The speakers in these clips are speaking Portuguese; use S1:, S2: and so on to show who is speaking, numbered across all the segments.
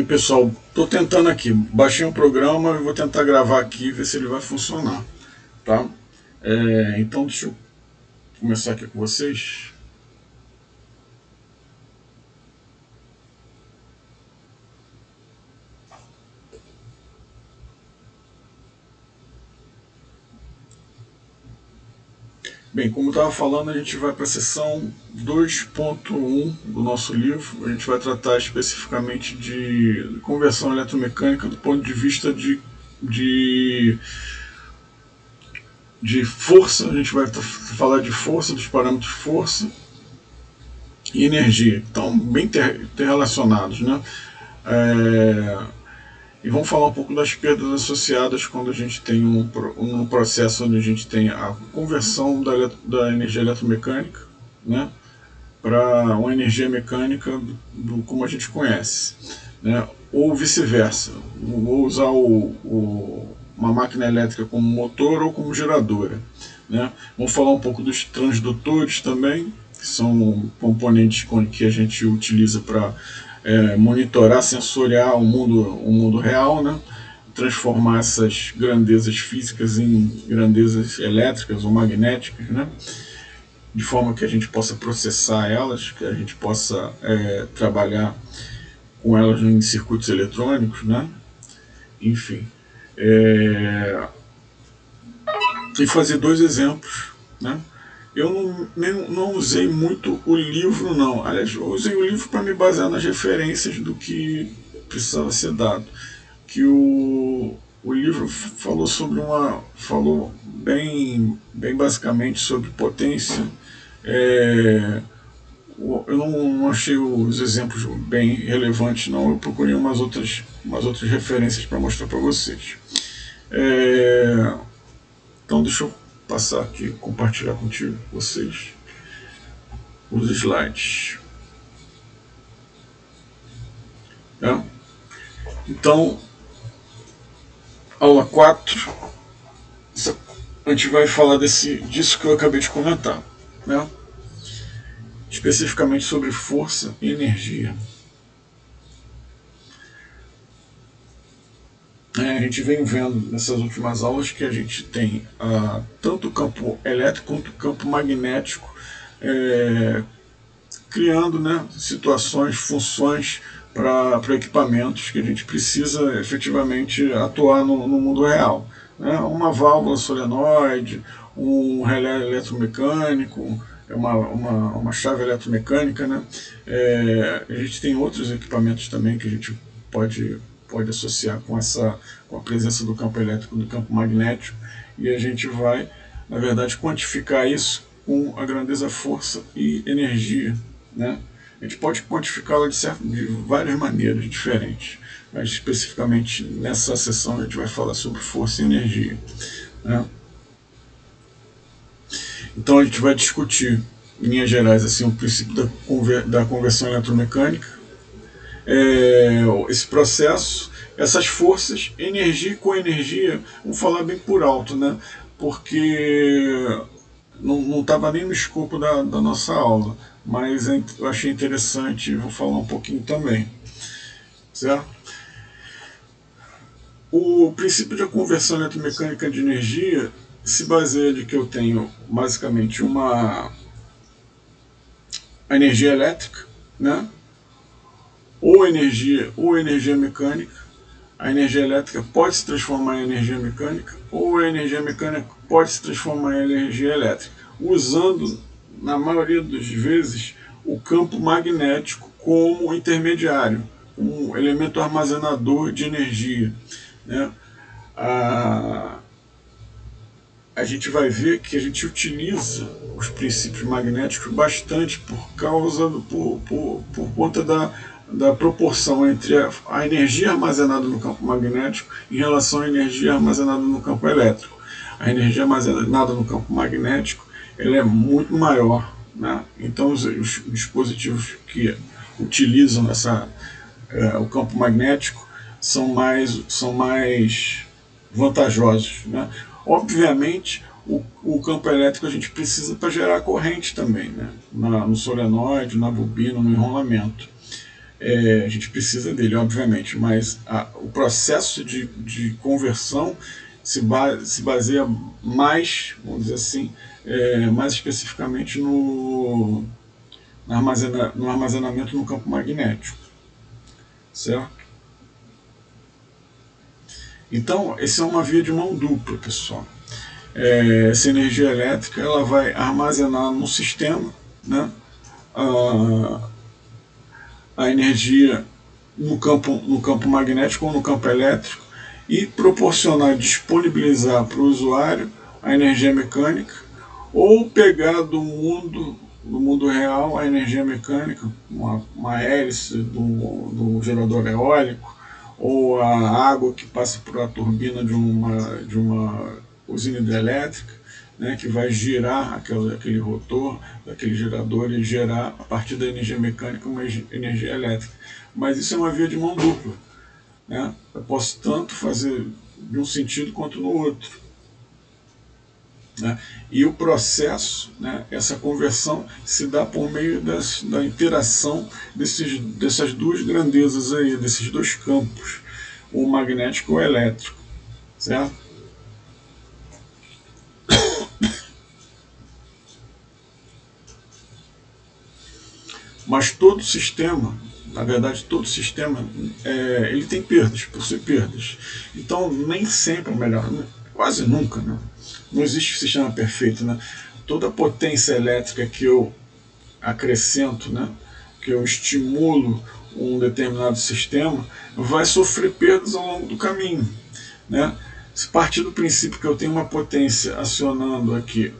S1: Pessoal, estou tentando aqui, baixei um programa e vou tentar gravar aqui e ver se ele vai funcionar, tá? Então deixa eu começar aqui com vocês. Bem, como eu estava falando, a gente vai para a seção 2.1 do nosso livro. A gente vai tratar especificamente de conversão eletromecânica do ponto de vista de, de força. A gente vai falar de força, dos parâmetros de força e energia. Estão bem interrelacionados, né? É, e vamos falar um pouco das perdas associadas quando a gente tem um processo onde a gente tem a conversão da energia eletromecânica, né, para uma energia mecânica como a gente conhece, né, ou vice-versa. Vou usar uma máquina elétrica como motor ou como geradora. Né. Vamos falar um pouco dos transdutores também, que são componentes que a gente utiliza para monitorar, sensoriar o mundo real, né? Transformar essas grandezas físicas em grandezas elétricas ou magnéticas, né? De forma que a gente possa processar elas, que a gente possa trabalhar com elas em circuitos eletrônicos, né? Enfim. E fazer dois exemplos, né? Eu não usei muito o livro, não. Aliás, eu usei o livro para me basear nas referências do que precisava ser dado. Que o livro falou bem basicamente sobre potência. Eu não achei os exemplos bem relevantes, não. Eu procurei umas outras referências para mostrar para vocês. Então deixa eu passar aqui, compartilhar contigo vocês os slides. Tá? Então, aula 4, a gente vai falar disso que eu acabei de comentar, né? Especificamente sobre força e energia. A gente vem vendo nessas últimas aulas que a gente tem tanto o campo elétrico quanto o campo magnético, criando, né, situações, funções para equipamentos que a gente precisa efetivamente atuar no mundo real. Né? Uma válvula solenoide, um relé eletromecânico, uma chave eletromecânica. Né? A gente tem outros equipamentos também que a gente pode associar com a presença do campo elétrico e do campo magnético, e a gente vai, na verdade, quantificar isso com a grandeza, força e energia. Né? A gente pode quantificá-la de várias maneiras diferentes, mas especificamente nessa sessão a gente vai falar sobre força e energia. Né? Então a gente vai discutir, em linhas gerais, assim, o princípio da conversão eletromecânica, esse processo, essas forças, energia e coenergia, vamos falar bem por alto, né? Porque não estava nem no escopo da nossa aula, mas eu achei interessante e vou falar um pouquinho também. Certo? O princípio da conversão eletromecânica de energia se baseia de que eu tenho basicamente a energia elétrica, né? ou energia mecânica. A energia elétrica pode se transformar em energia mecânica, ou a energia mecânica pode se transformar em energia elétrica, usando, na maioria das vezes, o campo magnético como intermediário, um elemento armazenador de energia. Né? A gente vai ver que a gente utiliza os princípios magnéticos bastante por conta da proporção entre a energia armazenada no campo magnético em relação à energia armazenada no campo elétrico. A energia armazenada no campo magnético ela é muito maior. Né? Então os dispositivos que utilizam o campo magnético são mais vantajosos. Né? Obviamente, o campo elétrico a gente precisa para gerar corrente também, né? No solenoide, na bobina, no enrolamento. A gente precisa dele, obviamente, mas o processo de conversão se baseia mais, vamos dizer assim, mais especificamente no armazenamento no campo magnético, certo? Então, essa é uma via de mão dupla, pessoal. Essa energia elétrica ela vai armazenar no sistema, né, a, a energia no campo magnético ou no campo elétrico e proporcionar, disponibilizar para o usuário a energia mecânica ou pegar do mundo real a energia mecânica, uma hélice do gerador eólico ou a água que passa por a turbina de uma usina hidrelétrica, né, que vai girar aquele rotor daquele gerador e gerar, a partir da energia mecânica, uma energia elétrica. Mas isso é uma via de mão dupla. Né? Eu posso tanto fazer de um sentido quanto no outro. Né? E o processo, né, essa conversão, se dá por meio da interação dessas duas grandezas aí, desses dois campos, o magnético e o elétrico. Certo? Mas todo sistema, na verdade todo sistema, ele tem perdas, possui perdas. Então nem sempre é melhor, quase nunca, né? Não existe sistema perfeito. Né? Toda potência elétrica que eu acrescento, né, que eu estimulo um determinado sistema, vai sofrer perdas ao longo do caminho. Né? Se partir do princípio que eu tenho uma potência acionando aqui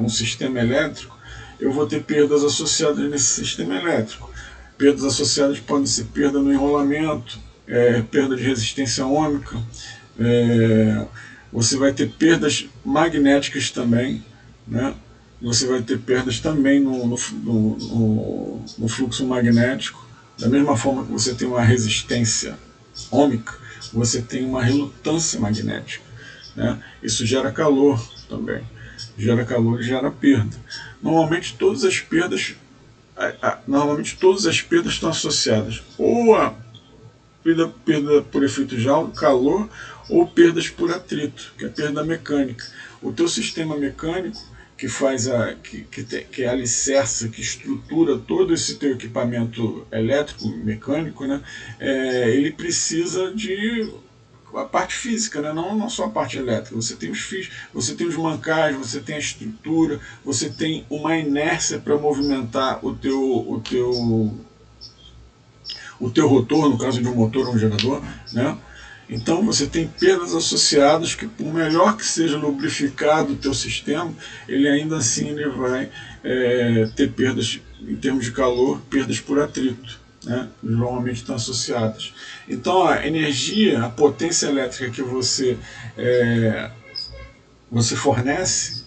S1: um sistema elétrico, eu vou ter perdas associadas nesse sistema elétrico. Perdas associadas podem ser perda no enrolamento, perda de resistência ohmica, você vai ter perdas magnéticas também, né? Você vai ter perdas também no fluxo magnético. Da mesma forma que você tem uma resistência ohmica, você tem uma relutância magnética. Né? Isso gera calor também. Gera calor e gera perda. Normalmente todas as perdas estão associadas ou a perda por efeito Joule, calor, ou perdas por atrito, que é a perda mecânica. O teu sistema mecânico, que faz que alicerça, que estrutura todo esse teu equipamento elétrico, mecânico, né, ele precisa de a parte física, né? Não só a parte elétrica. Você tem os fios, você tem os mancais, você tem a estrutura, você tem uma inércia para movimentar o teu rotor, no caso de um motor ou um gerador. Né? Então você tem perdas associadas que, por melhor que seja lubrificado o teu sistema, ele ainda assim ele vai ter perdas em termos de calor, perdas por atrito. Né? Normalmente estão associadas. Então a energia, a potência elétrica que você fornece,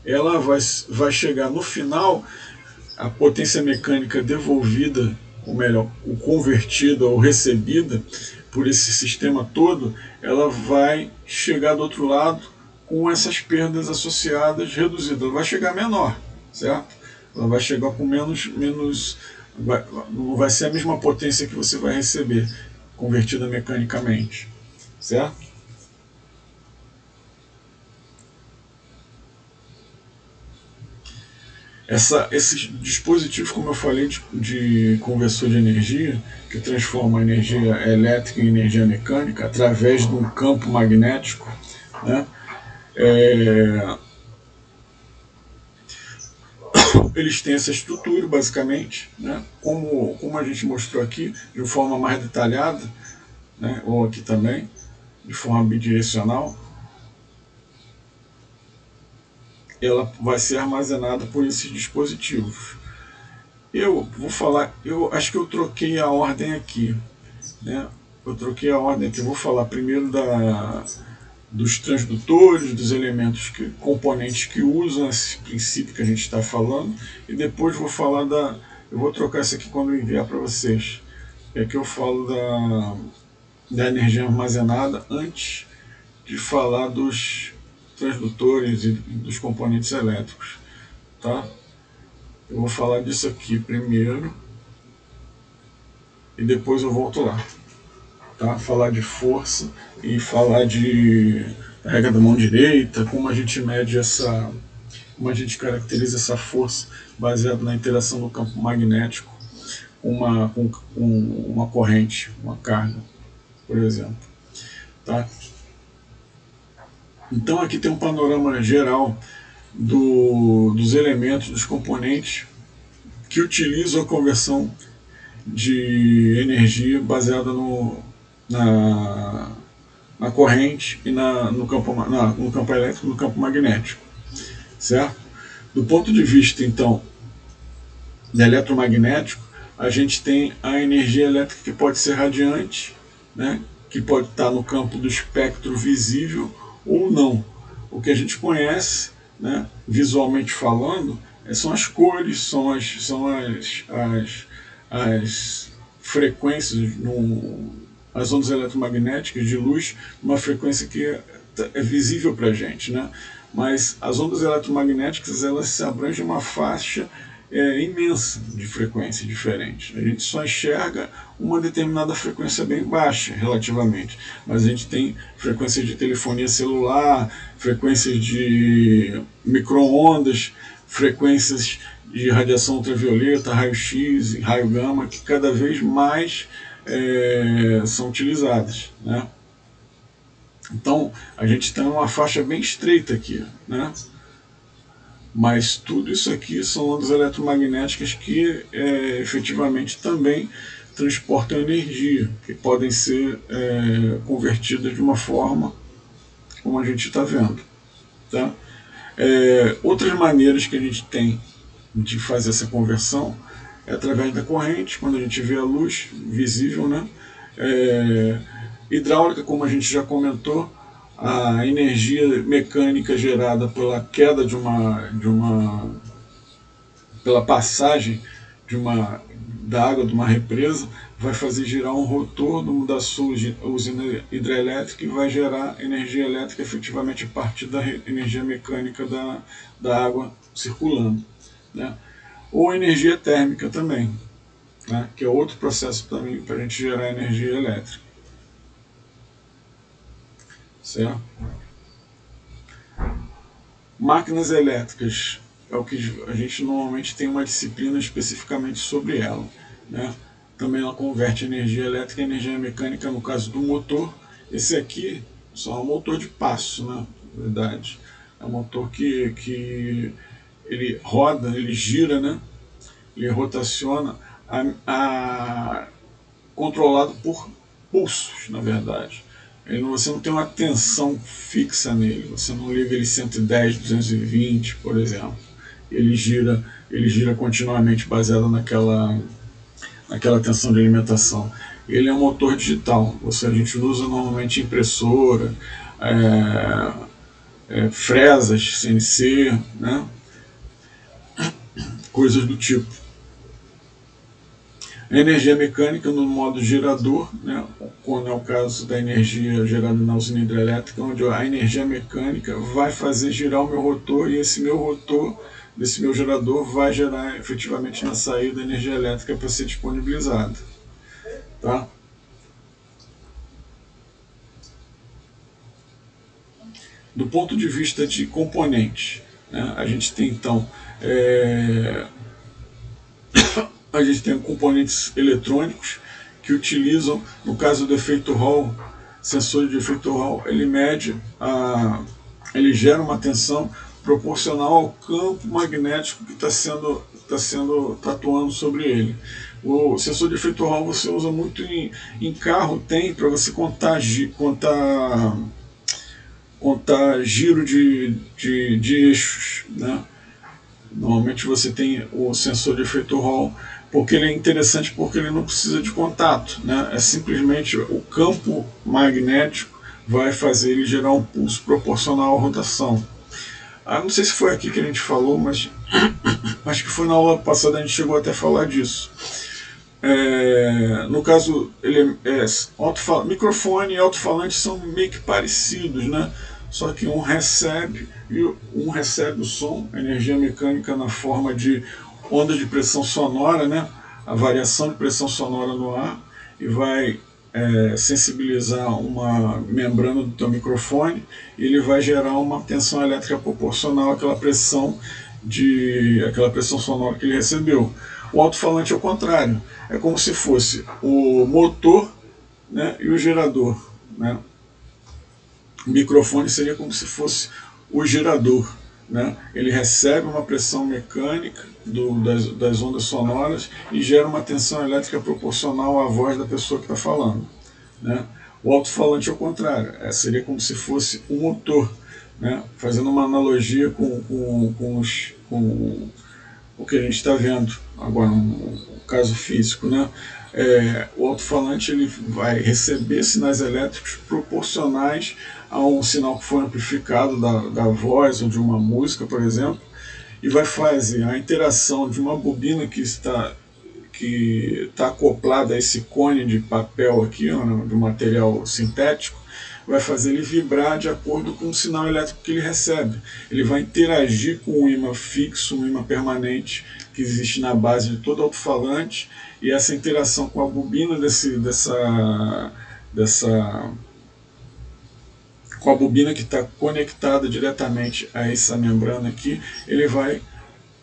S1: ela vai chegar no final, a potência mecânica devolvida, ou melhor, o convertida ou recebida por esse sistema todo, ela vai chegar do outro lado com essas perdas associadas reduzidas. Ela vai chegar menor, certo? Ela vai chegar com menos não vai ser a mesma potência que você vai receber convertida mecanicamente, certo? Esses dispositivos, como eu falei, de conversor de energia, que transforma a energia elétrica em energia mecânica através de um campo magnético, né? Eles têm essa estrutura, basicamente, né? Como a gente mostrou aqui, de forma mais detalhada, né? Ou aqui também, de forma bidirecional, ela vai ser armazenada por esses dispositivos. Eu vou falar, eu acho que eu troquei a ordem aqui, né? Eu troquei a ordem aqui, eu vou falar primeiro dos transdutores, dos elementos, componentes que usam esse princípio que a gente está falando, e depois vou falar eu vou trocar isso aqui quando eu enviar para vocês. É que eu falo da energia armazenada antes de falar dos transdutores e dos componentes elétricos, tá? Eu vou falar disso aqui primeiro. e depois eu volto lá. Tá? Falar de força e falar de regra da mão direita, como a gente mede essa, como a gente caracteriza essa força baseada na interação do campo magnético com uma corrente, uma carga, por exemplo. Tá? Então aqui tem um panorama geral dos elementos, dos componentes que utilizam a conversão de energia baseada na corrente e no campo elétrico e no campo magnético. Certo? Do ponto de vista, então, eletromagnético, a gente tem a energia elétrica que pode ser radiante, né, que pode estar no campo do espectro visível ou não. O que a gente conhece, né, visualmente falando, são as cores, são as frequências, as ondas eletromagnéticas de luz, uma frequência que é visível para a gente, né? Mas as ondas eletromagnéticas, elas se abrangem uma faixa imensa de frequências diferentes. A gente só enxerga uma determinada frequência bem baixa, relativamente, mas a gente tem frequências de telefonia celular, frequências de micro-ondas, frequências de radiação ultravioleta, raio-x e raio gama, que cada vez mais são utilizadas, né? Então a gente tem uma faixa bem estreita aqui, né? Mas tudo isso aqui são ondas eletromagnéticas que efetivamente também transportam energia, que podem ser convertidas de uma forma como a gente está vendo. Tá? Outras maneiras que a gente tem de fazer essa conversão é através da corrente, quando a gente vê a luz visível, né? Hidráulica, como a gente já comentou, a energia mecânica gerada pela queda pela passagem da água de uma represa vai fazer girar um rotor da sua usina hidrelétrica e vai gerar energia elétrica efetivamente a partir da energia mecânica da água circulando, né? Ou energia térmica também, né? Que é outro processo também para a gente gerar energia elétrica. Certo? Máquinas elétricas é o que a gente normalmente tem uma disciplina especificamente sobre ela, né? Também ela converte energia elétrica em energia mecânica no caso do motor. Esse aqui só é um motor de passo, né? Na verdade, é um motor que ele roda, ele gira, né? Ele rotaciona controlado por pulsos, na verdade. Você não tem uma tensão fixa nele, você não liga ele 110, 220, por exemplo. Ele gira continuamente baseado naquela tensão de alimentação. Ele é um motor digital, a gente usa normalmente impressora, fresas, CNC, né? Coisas do tipo. A energia mecânica no modo gerador, né, quando é o caso da energia gerada na usina hidrelétrica, onde a energia mecânica vai fazer girar o meu rotor e esse meu rotor, desse meu gerador, vai gerar efetivamente na saída energia elétrica para ser disponibilizada. Tá? Do ponto de vista de componentes, né, a gente tem então a gente tem componentes eletrônicos que utilizam, no caso do efeito Hall, sensor de efeito Hall, ele gera uma tensão proporcional ao campo magnético que está atuando sobre ele. O sensor de efeito Hall você usa muito em carro, tem para você contar giro de eixos, né? Normalmente você tem o sensor de efeito Hall, porque ele é interessante porque ele não precisa de contato, né? É simplesmente o campo magnético vai fazer ele gerar um pulso proporcional à rotação. Não sei se foi aqui que a gente falou, mas acho que foi na aula passada, a gente chegou até a falar disso. No caso, microfone e alto-falante são meio que parecidos, né? Só que um recebe o som, a energia mecânica na forma de onda de pressão sonora, né? A variação de pressão sonora no ar, e vai sensibilizar uma membrana do teu microfone, e ele vai gerar uma tensão elétrica proporcional àquela pressão sonora que ele recebeu. O alto-falante é o contrário, é como se fosse o motor, né, e o gerador, né? O microfone seria como se fosse o gerador, né? Ele recebe uma pressão mecânica das ondas sonoras e gera uma tensão elétrica proporcional à voz da pessoa que está falando, né? O alto-falante é o contrário, seria como se fosse o motor, né? Fazendo uma analogia com o que a gente está vendo agora, um caso físico, né? O alto-falante ele vai receber sinais elétricos proporcionais a um sinal que foi amplificado da voz ou de uma música, por exemplo, e vai fazer a interação de uma bobina que está acoplada a esse cone de papel aqui, de material sintético, vai fazer ele vibrar de acordo com o sinal elétrico que ele recebe. Ele vai interagir com um ímã fixo, um ímã permanente, que existe na base de todo alto-falante, e essa interação com a bobina com a bobina que está conectada diretamente a essa membrana aqui,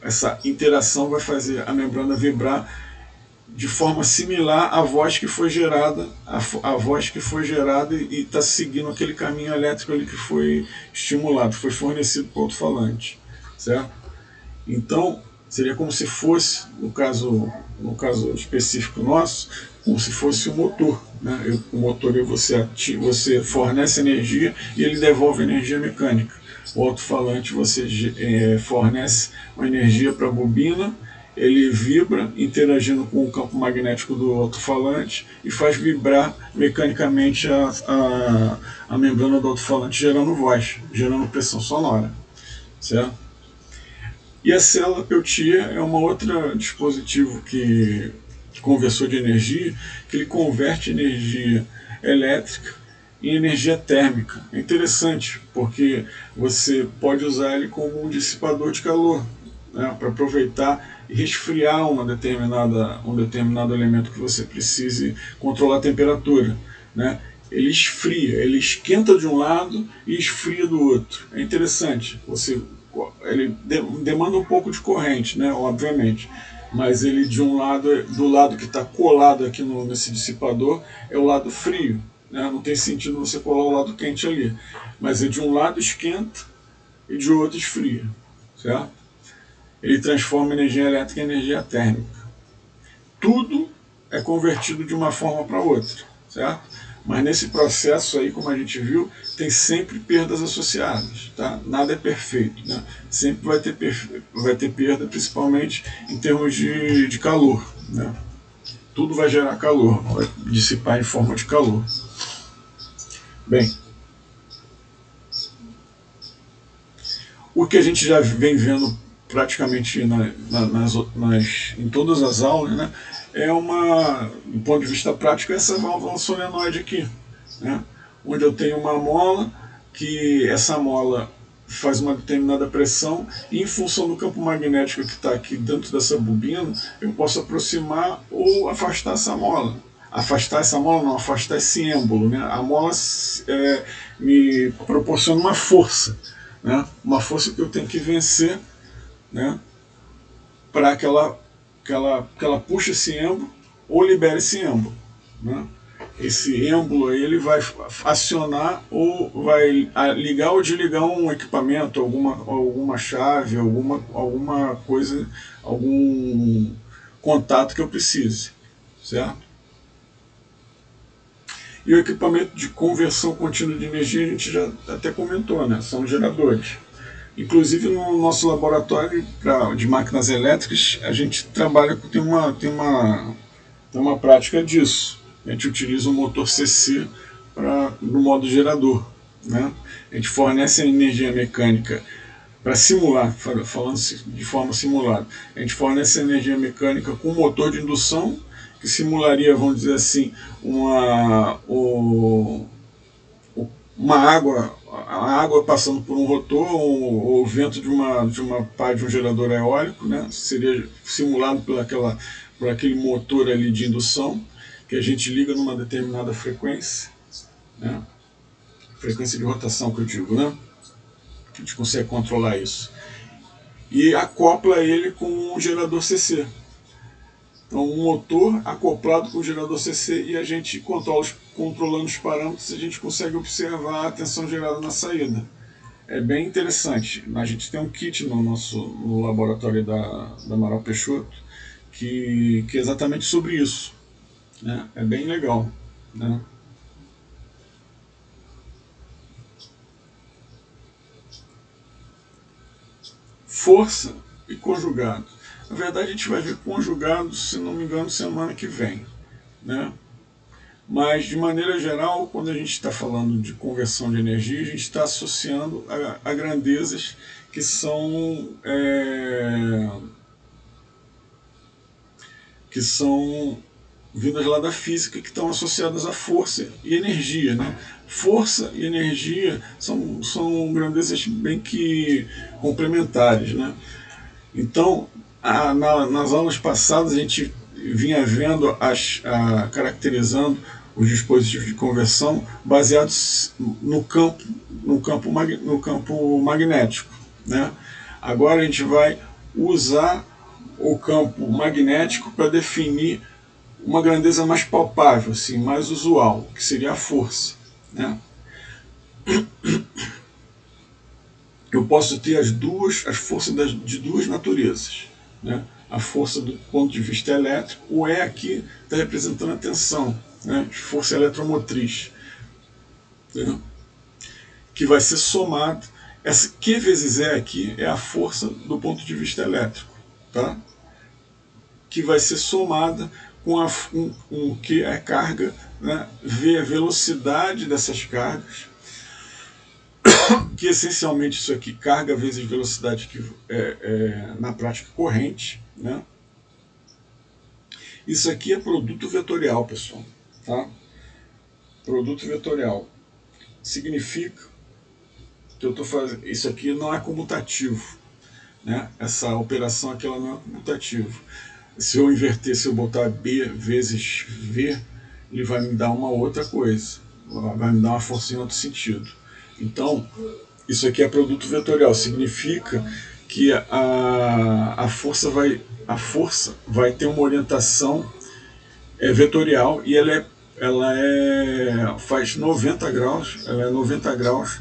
S1: essa interação vai fazer a membrana vibrar de forma similar à voz que foi gerada, e está seguindo aquele caminho elétrico ali que foi estimulado, foi fornecido para o alto-falante, certo? Então, seria como se fosse, no caso específico nosso, como se fosse o motor, né? O motor você fornece energia e ele devolve energia mecânica. O alto-falante você fornece uma energia para a bobina, ele vibra interagindo com o campo magnético do alto-falante e faz vibrar mecanicamente a membrana do alto-falante, gerando voz, gerando pressão sonora, certo? E a célula Peltier é um outro dispositivo conversor de energia, que ele converte energia elétrica em energia térmica. É interessante, porque você pode usar ele como um dissipador de calor, né, para aproveitar e resfriar um determinado elemento que você precise controlar a temperatura, né? Ele esfria, ele esquenta de um lado e esfria do outro. É interessante, ele demanda um pouco de corrente, né, obviamente, mas ele do lado que está colado aqui nesse dissipador é o lado frio, né? Não tem sentido você colar o lado quente ali, mas de um lado esquenta e de outro esfria, certo? Ele transforma energia elétrica em energia térmica. Tudo é convertido de uma forma para outra, certo? Mas nesse processo aí, como a gente viu, tem sempre perdas associadas, tá? Nada é perfeito, né? Sempre vai ter perda, principalmente em termos de calor, né? Tudo vai gerar calor, vai dissipar em forma de calor. Bem, o que a gente já vem vendo praticamente em todas as aulas, né, do ponto de vista prático, essa válvula solenoide aqui, né, onde eu tenho uma mola, que essa mola faz uma determinada pressão, e em função do campo magnético que está aqui dentro dessa bobina, eu posso aproximar ou afastar essa mola. Afastar esse êmbolo, né? A mola me proporciona uma força, né? Uma força que eu tenho que vencer, né? Para que ela puxe esse êmbolo ou libere esse êmbolo, né? Esse êmbolo aí, ele vai acionar ou vai ligar ou desligar um equipamento, alguma chave, alguma coisa, algum contato que eu precise, certo? E o equipamento de conversão contínua de energia a gente já até comentou, né? São geradores. Inclusive no nosso laboratório de máquinas elétricas, a gente trabalha com tem uma prática disso. A gente utiliza o motor CC no modo gerador, né? A gente fornece a energia mecânica para simular, falando de forma simulada. A gente fornece a energia mecânica com motor de indução, que simularia, vamos dizer assim, uma a água passando por um rotor, ou o vento de uma pá de um gerador eólico, né? Seria simulado por aquele motor ali de indução, que que a gente liga numa determinada frequência, né? Frequência de rotação que eu digo, né? A gente consegue controlar isso. E acopla ele com um gerador CC. Então, um motor acoplado com o gerador CC, e a gente controlando os parâmetros, a gente consegue observar a tensão gerada na saída. É bem interessante. A gente tem um kit no laboratório da Amaral Peixoto que é exatamente sobre isso, né? É bem legal, né? Força e conjugado. Na verdade, a gente vai ver conjugado, se não me engano, semana que vem, né? Mas, de maneira geral, quando a gente está falando de conversão de energia, a gente está associando a grandezas que são vindas lá da física, que estão associadas à força e energia, né? Força e energia são grandezas bem que complementares, né? Então, nas aulas passadas a gente vinha vendo, caracterizando os dispositivos de conversão baseados no campo magnético, né? Agora a gente vai usar o campo magnético para definir uma grandeza mais palpável, assim, mais usual, que seria a força, né? Eu posso ter as forças de duas naturezas, né? A força do ponto de vista elétrico, o E aqui está representando a tensão, né? Força eletromotriz, né? Que vai ser somado. Essa Q vezes E aqui é a força do ponto de vista elétrico, tá? Que vai ser somada com um Q é carga, né? V é velocidade dessas cargas, que essencialmente isso aqui, carga vezes velocidade, que na prática corrente, né? Isso aqui é produto vetorial, pessoal, tá? Produto vetorial significa que eu estou fazendo, isso aqui não é comutativo, né? Essa operação aqui ela não é comutativa. Se eu inverter, se eu botar B vezes V, ele vai me dar uma outra coisa, vai me dar uma força em outro sentido. Então, isso aqui é produto vetorial, significa que a força vai ter uma orientação vetorial, e faz 90 graus, ela é 90 graus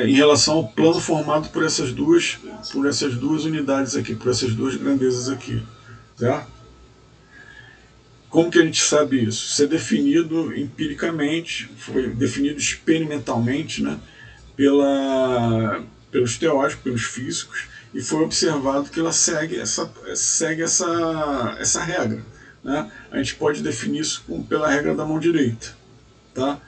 S1: em relação ao plano formado por essas duas unidades aqui, por essas duas grandezas aqui, tá? Como que a gente sabe isso? Isso é definido empiricamente, foi definido experimentalmente, né, pelos teóricos, pelos físicos, e foi observado que ela segue essa regra, né? A gente pode definir isso pela regra da mão direita, tá?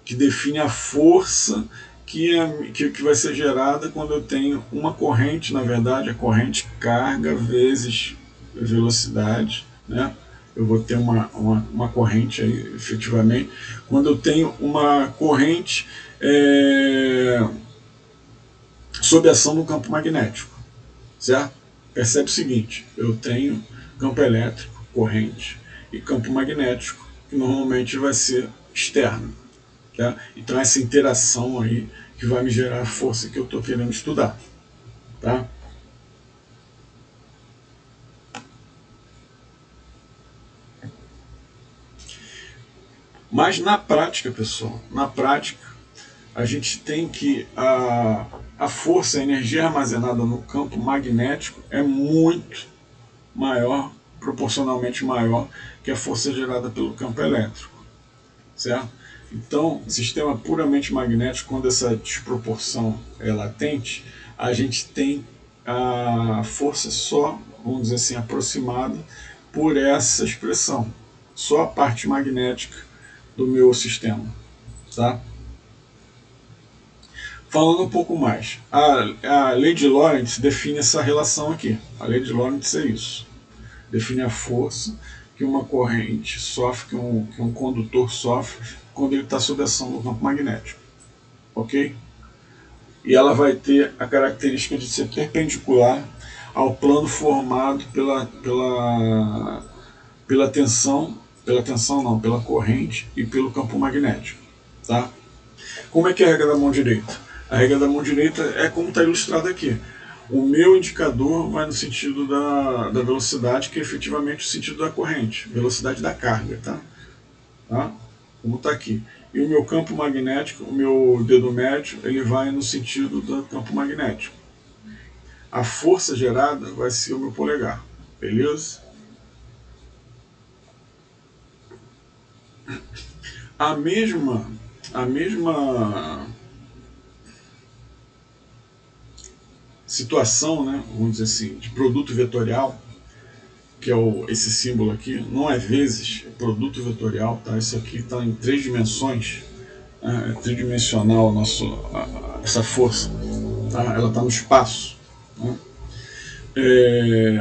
S1: Que define a força que vai ser gerada quando eu tenho uma corrente, na verdade, a corrente carga vezes velocidade, né? Eu vou ter uma corrente aí, efetivamente, quando eu tenho uma corrente sob ação do campo magnético, certo? Percebe o seguinte, eu tenho campo elétrico, corrente, e campo magnético, que normalmente vai ser externo. Tá? Então essa interação aí que vai me gerar a força que eu estou querendo estudar. Tá? Mas na prática, pessoal, a gente tem que a força, a energia armazenada no campo magnético é muito maior, proporcionalmente maior, que a força gerada pelo campo elétrico, certo? Então, sistema puramente magnético, quando essa desproporção é latente, a gente tem a força só, vamos dizer assim, aproximada por essa expressão, só a parte magnética do meu sistema, tá? Falando um pouco mais, a lei de Lorentz define essa relação aqui. A lei de Lorentz é isso. Define a força que uma corrente sofre, que um condutor sofre quando ele está sob a ação do campo magnético. Ok? E ela vai ter a característica de ser perpendicular ao plano formado pela tensão não, pela corrente e pelo campo magnético. Tá? Como é que é a regra da mão direita? A regra da mão direita é como está ilustrado aqui. O meu indicador vai no sentido da velocidade, que é efetivamente o sentido da corrente, velocidade da carga, tá? Como está aqui. E o meu campo magnético, o meu dedo médio, ele vai no sentido do campo magnético. A força gerada vai ser o meu polegar, beleza? A mesma situação, né, vamos dizer assim, de produto vetorial, que é esse símbolo aqui, não é vezes, é produto vetorial, tá? Isso aqui está em 3 dimensões, é tridimensional essa força, tá? Ela está no espaço. Né?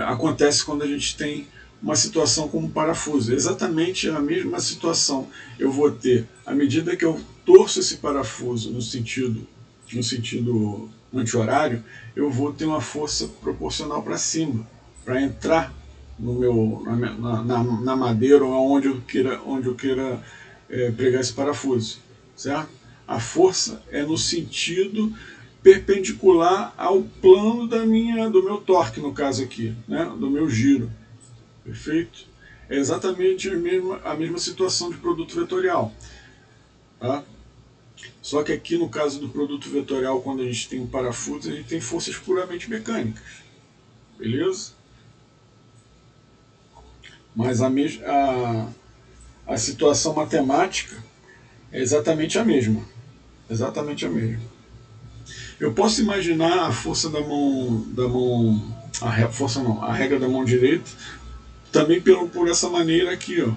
S1: Acontece quando a gente tem uma situação como um parafuso, é exatamente a mesma situação. Eu vou ter, à medida que eu torço esse parafuso no sentido anti-horário, eu vou ter uma força proporcional para cima, para entrar no meu, na madeira ou onde eu queira pregar esse parafuso, certo? A força é no sentido perpendicular ao plano do meu torque, no caso aqui, né? Do meu giro, perfeito? É exatamente a mesma situação de produto vetorial, tá? Só que aqui no caso do produto vetorial, quando a gente tem um parafuso, a gente tem forças puramente mecânicas, beleza? Mas a situação matemática é exatamente a mesma. Exatamente a mesma. Eu posso imaginar a força a regra da mão direita, também por essa maneira aqui, ó.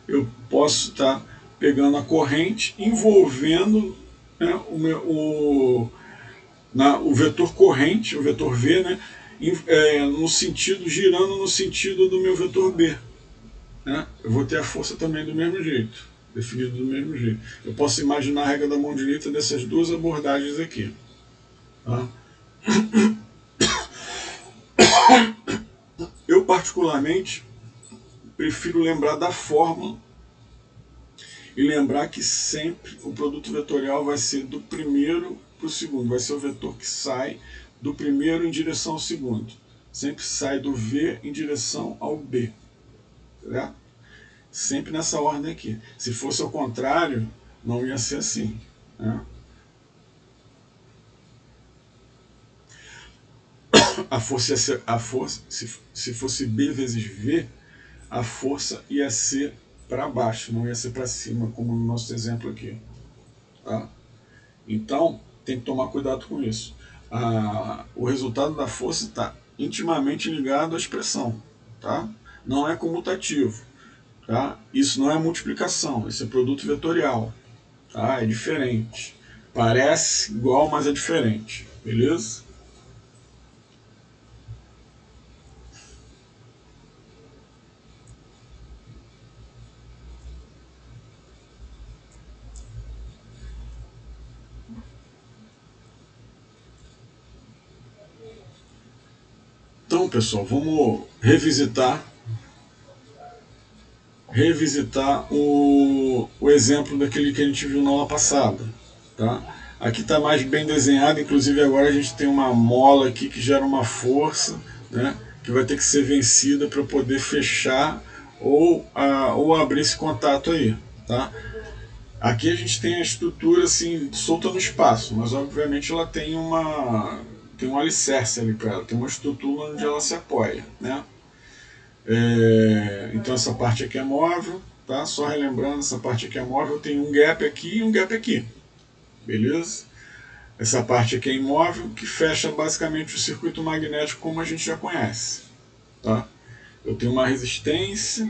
S1: Eu posso estar pegando a corrente, envolvendo, né, o vetor corrente, o vetor V, né, girando no sentido do meu vetor B. Né? Eu vou ter a força também do mesmo jeito, definido do mesmo jeito. Eu posso imaginar a regra da mão direita dessas duas abordagens aqui. Tá? Eu, particularmente, prefiro lembrar da fórmula e lembrar que sempre o produto vetorial vai ser do primeiro para o segundo. Vai ser o vetor que sai do primeiro em direção ao segundo. Sempre sai do V em direção ao B. Certo? Sempre nessa ordem aqui. Se fosse ao contrário, não ia ser assim. Né? Se fosse B vezes V, a força ia ser para baixo, não ia ser para cima, como no nosso exemplo aqui. Tá? Então, tem que tomar cuidado com isso. O resultado da força está intimamente ligado à expressão. Tá? Não é comutativo. Tá? Isso não é multiplicação, isso é produto vetorial. Tá? É diferente. Parece igual, mas é diferente. Beleza? Então, pessoal, vamos revisitar o exemplo daquele que a gente viu na aula passada. Tá? Aqui está mais bem desenhado, inclusive agora a gente tem uma mola aqui que gera uma força, né, que vai ter que ser vencida para poder fechar ou abrir esse contato aí. Tá? Aqui a gente tem a estrutura assim, solta no espaço, mas obviamente ela tem um alicerce ali para ela, tem uma estrutura onde ela se apoia. Né? Então essa parte aqui é móvel, tá? Só relembrando, essa parte aqui é móvel, tem um gap aqui e um gap aqui. Beleza? Essa parte aqui é imóvel, que fecha basicamente o circuito magnético como a gente já conhece. Tá? Eu tenho uma resistência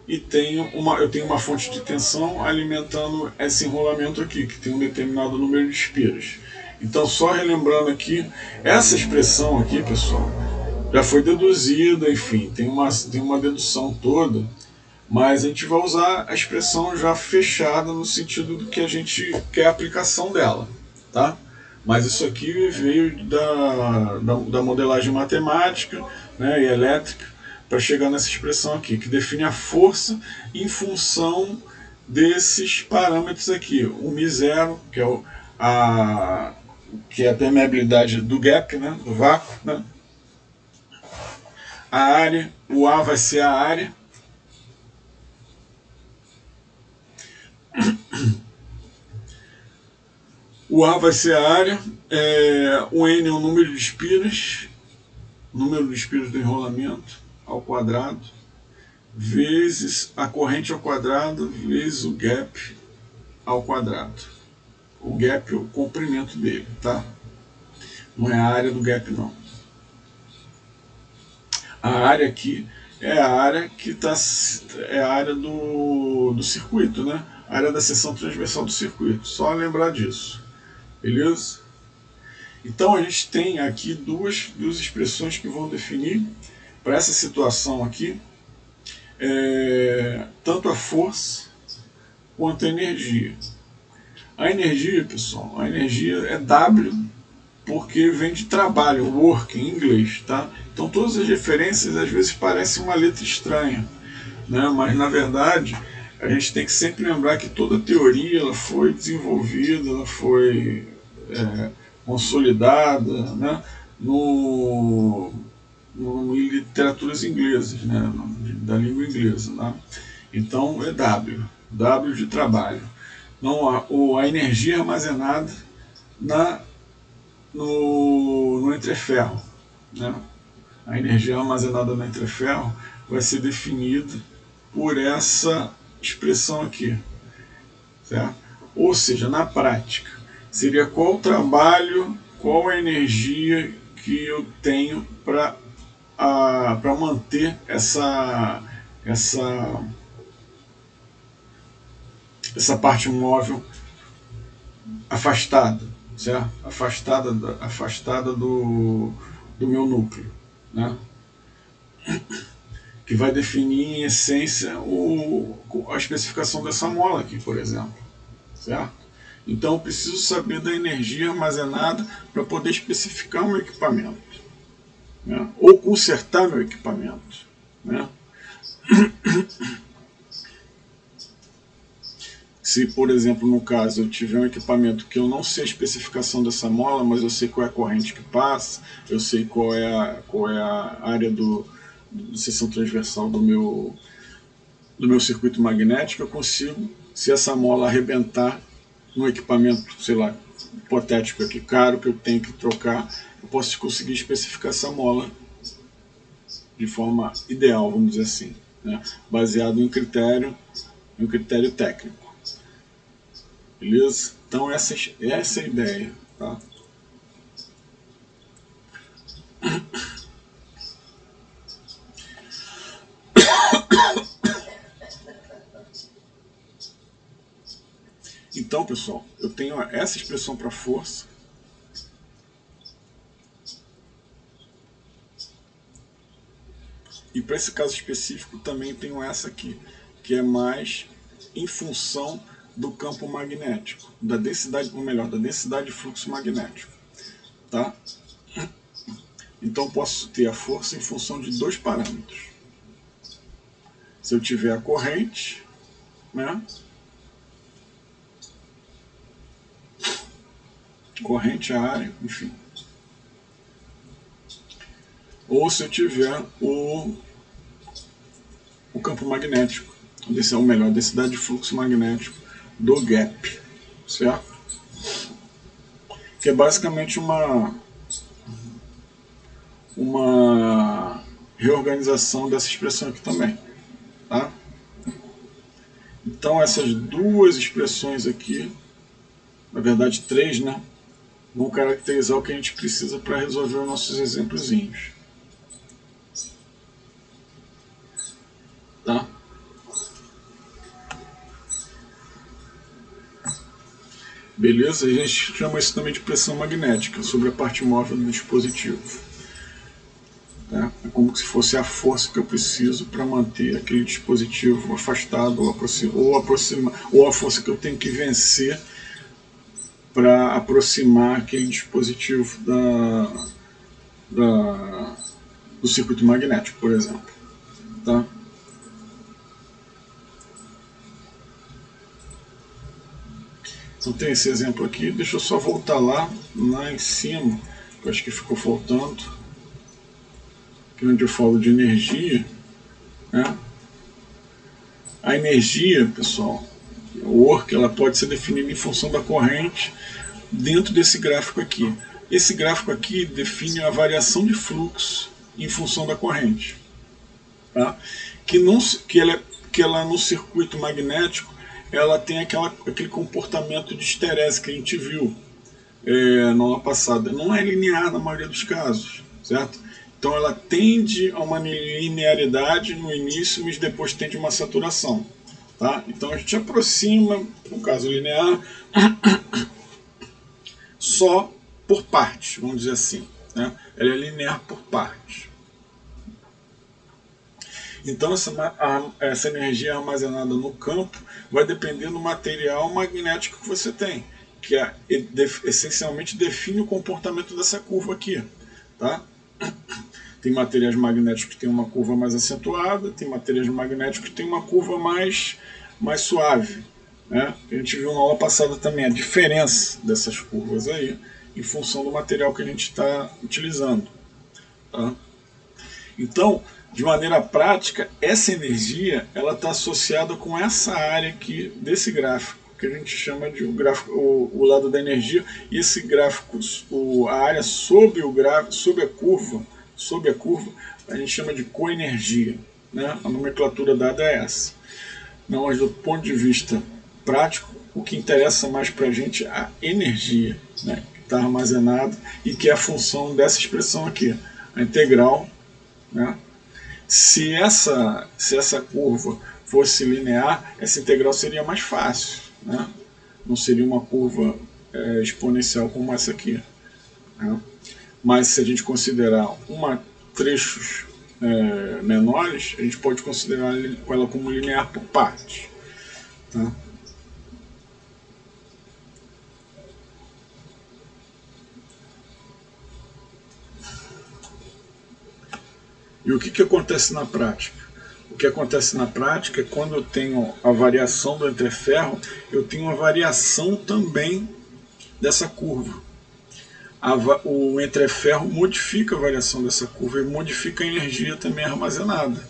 S1: e eu tenho uma fonte de tensão alimentando esse enrolamento aqui, que tem um determinado número de espiras. Então, só relembrando aqui, essa expressão aqui, pessoal, já foi deduzida, enfim, tem uma dedução toda, mas a gente vai usar a expressão já fechada no sentido do que a gente quer a aplicação dela, tá? Mas isso aqui veio da modelagem matemática, né, e elétrica, para chegar nessa expressão aqui, que define a força em função desses parâmetros aqui. O μ0, que é a permeabilidade do gap, né, do vácuo, né? A área, o A vai ser a área. O A vai ser a área, o N é o número de espiras, número de espiras do enrolamento ao quadrado, vezes a corrente ao quadrado, vezes o gap ao quadrado. O gap é o comprimento dele, tá? Não é a área do gap, não. A área aqui é a área que é a área do circuito, né? A área da seção transversal do circuito. Só lembrar disso. Beleza? Então a gente tem aqui duas expressões que vão definir para essa situação aqui tanto a força quanto a energia. A energia, pessoal, a energia é W porque vem de trabalho, work em inglês, tá? Então todas as referências às vezes parecem uma letra estranha, né? Mas na verdade a gente tem que sempre lembrar que toda a teoria ela foi desenvolvida, ela foi consolidada, né, em literaturas inglesas, né, da língua inglesa. Né? Então é W de trabalho. Não, a energia é armazenada no entreferro. Né? A energia armazenada no entreferro vai ser definida por essa expressão aqui. Certo? Ou seja, na prática, seria qual o trabalho, qual a energia que eu tenho para manter essa parte móvel afastada, certo? Afastada do meu núcleo, né? Que vai definir em essência a especificação dessa mola aqui, por exemplo, certo? Então eu preciso saber da energia armazenada para poder especificar um equipamento, né? Ou consertar meu equipamento, né? Se, por exemplo, no caso eu tiver um equipamento que eu não sei a especificação dessa mola, mas eu sei qual é a corrente que passa, eu sei qual é a área de seção transversal do meu circuito magnético, eu consigo, se essa mola arrebentar num equipamento, sei lá, hipotético aqui, caro, que eu tenho que trocar, eu posso conseguir especificar essa mola de forma ideal, vamos dizer assim, né? Baseado em critério técnico. Beleza? Então essa é a ideia. Tá? Então, pessoal, eu tenho essa expressão para força. E para esse caso específico também tenho essa aqui, que é mais em função do campo magnético, da densidade, ou melhor, da densidade de fluxo magnético. Tá? Então posso ter a força em função de dois parâmetros. Se eu tiver a corrente, né? Corrente, a área, enfim. Ou se eu tiver o campo magnético, ou melhor, a densidade de fluxo magnético do gap, certo? Que é basicamente uma reorganização dessa expressão aqui também, tá? Então essas duas expressões aqui, na verdade três, né, vão caracterizar o que a gente precisa para resolver os nossos exemplozinhos. Tá? Beleza? A gente chama isso também de pressão magnética sobre a parte móvel do dispositivo. Tá? É como se fosse a força que eu preciso para manter aquele dispositivo afastado ou a força que eu tenho que vencer para aproximar aquele dispositivo do circuito magnético, por exemplo. tá? Então tem esse exemplo aqui, deixa eu só voltar lá em cima, que eu acho que ficou faltando, aqui onde eu falo de energia, né? A energia, pessoal, o work, ela pode ser definida em função da corrente dentro desse gráfico aqui. Esse gráfico aqui define a variação de fluxo em função da corrente, tá? Que ela no circuito magnético ela tem aquele comportamento de esterese que a gente viu na aula passada. Não é linear na maioria dos casos, certo? Então ela tende a uma linearidade no início, mas depois tende a uma saturação, tá? Então a gente aproxima, no caso linear, só por partes, vamos dizer assim, né? Ela é linear por partes. Então essa energia armazenada no campo vai depender do material magnético que você tem, que essencialmente define o comportamento dessa curva aqui, tá? Tem materiais magnéticos que têm uma curva mais acentuada, tem materiais magnéticos que têm uma curva mais suave, né? A gente viu na aula passada também a diferença dessas curvas aí em função do material que a gente está utilizando, tá? Então, de maneira prática, essa energia ela está associada com essa área aqui desse gráfico, que a gente chama de o lado da energia, e esse gráfico, a área sobre o gráfico, sobre a curva, a gente chama de coenergia, né? A nomenclatura dada é essa. Não, mas do ponto de vista prático, o que interessa mais para a gente é a energia, né? Que está armazenada e que é a função dessa expressão aqui, a integral, né? Se essa curva fosse linear, essa integral seria mais fácil, né? Não seria uma curva exponencial como essa aqui, né? Mas se a gente considerar trechos menores, a gente pode considerar ela como linear por partes, tá? E o que acontece na prática? O que acontece na prática é quando eu tenho a variação do entreferro, eu tenho uma variação também dessa curva. O entreferro modifica a variação dessa curva e modifica a energia também armazenada,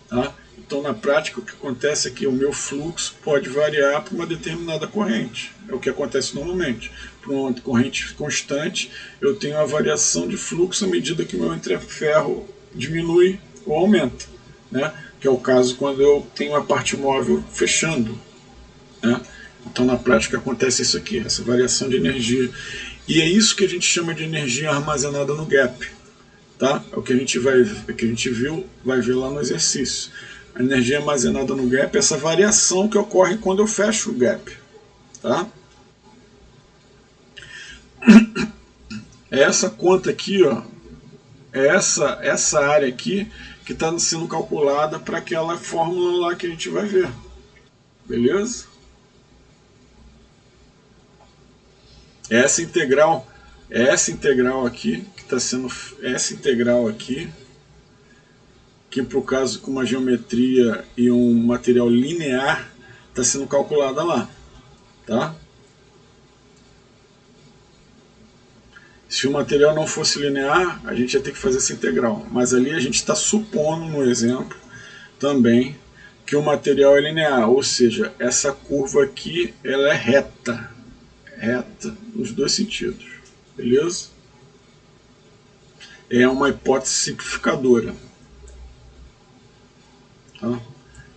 S1: tá? Então, na prática, o que acontece é que o meu fluxo pode variar para uma determinada corrente. É o que acontece normalmente. Para uma corrente constante, eu tenho a variação de fluxo à medida que o meu entreferro diminui ou aumenta, né? Que é o caso quando eu tenho a parte móvel fechando, né? Então, na prática, acontece isso aqui, essa variação de energia. E é isso que a gente chama de energia armazenada no gap, tá? É o que a gente vai ver lá no exercício. A energia armazenada no gap é essa variação que ocorre quando eu fecho o gap, tá? Essa conta aqui, ó, é essa área aqui que está sendo calculada para aquela fórmula lá que a gente vai ver, beleza? Essa integral aqui que está sendo essa integral aqui, que para o caso com uma geometria e um material linear está sendo calculada lá, tá? Se o material não fosse linear, a gente ia ter que fazer essa integral, mas ali a gente está supondo no exemplo também que o material é linear, ou seja, essa curva aqui ela é reta nos dois sentidos, beleza? É uma hipótese simplificadora, tá?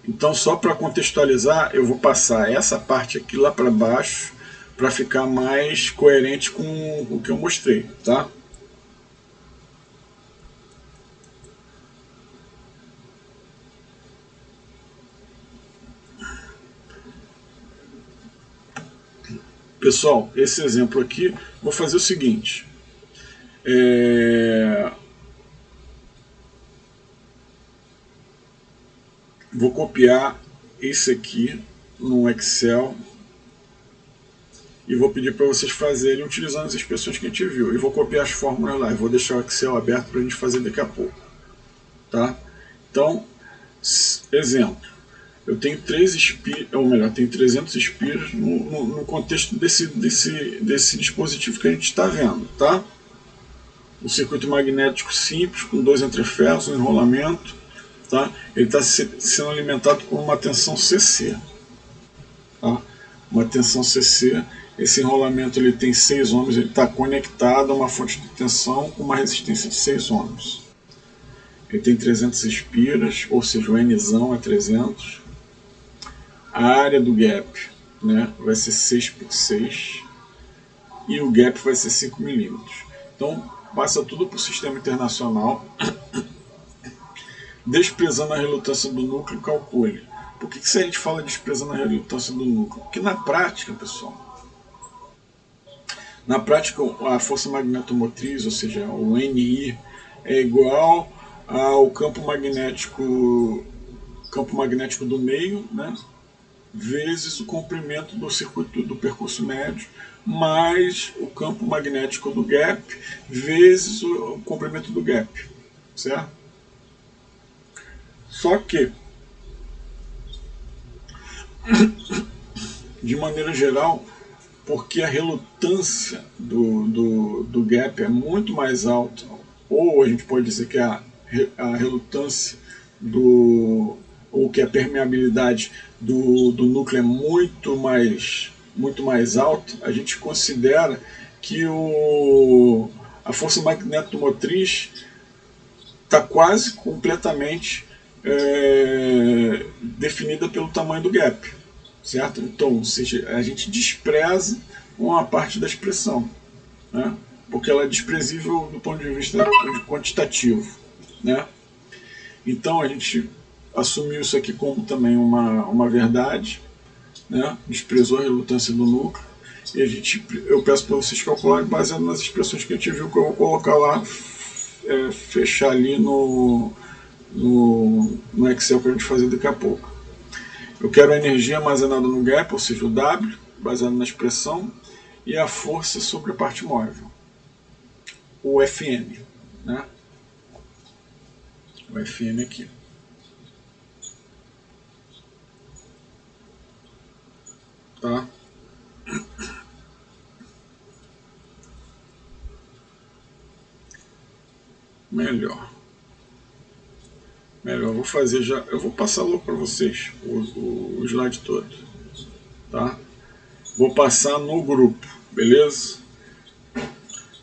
S1: Então, só para contextualizar, eu vou passar essa parte aqui lá para baixo para ficar mais coerente com o que eu mostrei, tá? Pessoal, esse exemplo aqui, vou fazer o seguinte. Vou copiar esse aqui no Excel e vou pedir para vocês fazerem utilizando as expressões que a gente viu. E vou copiar as fórmulas lá. E vou deixar o Excel aberto para a gente fazer daqui a pouco, tá? Então, exemplo, eu tenho 3 espiras, ou melhor, tenho 300 espiras no contexto desse dispositivo que a gente está vendo, tá? Um circuito magnético simples, com 2 entreferros, um enrolamento, tá? Ele está sendo alimentado por uma tensão CC, tá? Uma tensão CC. Esse enrolamento ele tem 6 ohms, ele está conectado a uma fonte de tensão com uma resistência de 6 ohms. Ele tem 300 espiras, ou seja, o Nzão é 300. A área do gap, né, vai ser 6 por 6 e o gap vai ser 5 milímetros. Então, passa tudo para o sistema internacional, desprezando a relutância do núcleo, calcule. Por que a gente fala desprezando a relutância do núcleo? Porque na prática, pessoal, na prática a força magnetomotriz, ou seja, o NI, é igual ao campo magnético do meio, né, vezes o comprimento do circuito do percurso médio, mais o campo magnético do gap, vezes o comprimento do gap, certo? Só que, de maneira geral, porque a relutância do gap é muito mais alta, ou a gente pode dizer que a relutância ou que a permeabilidade do núcleo é muito mais alta, a gente considera que a força magnetomotriz está quase completamente definida pelo tamanho do gap, certo? Então, ou seja, a gente despreza uma parte da expressão, né? Porque ela é desprezível do ponto de vista quantitativo, né? Então a gente assumiu isso aqui como também uma verdade, né? Desprezou a relutância do núcleo, e eu peço para vocês calcularem baseado nas expressões que a gente viu, que eu vou colocar lá, fechar ali no Excel para a gente fazer daqui a pouco. Eu quero a energia armazenada no gap, ou seja, o W, baseado na expressão, e a força sobre a parte móvel, o Fm, né? O Fm aqui. Tá? Melhor. Eu vou fazer já. Eu vou passar logo para vocês o slide todo. Tá? Vou passar no grupo, beleza?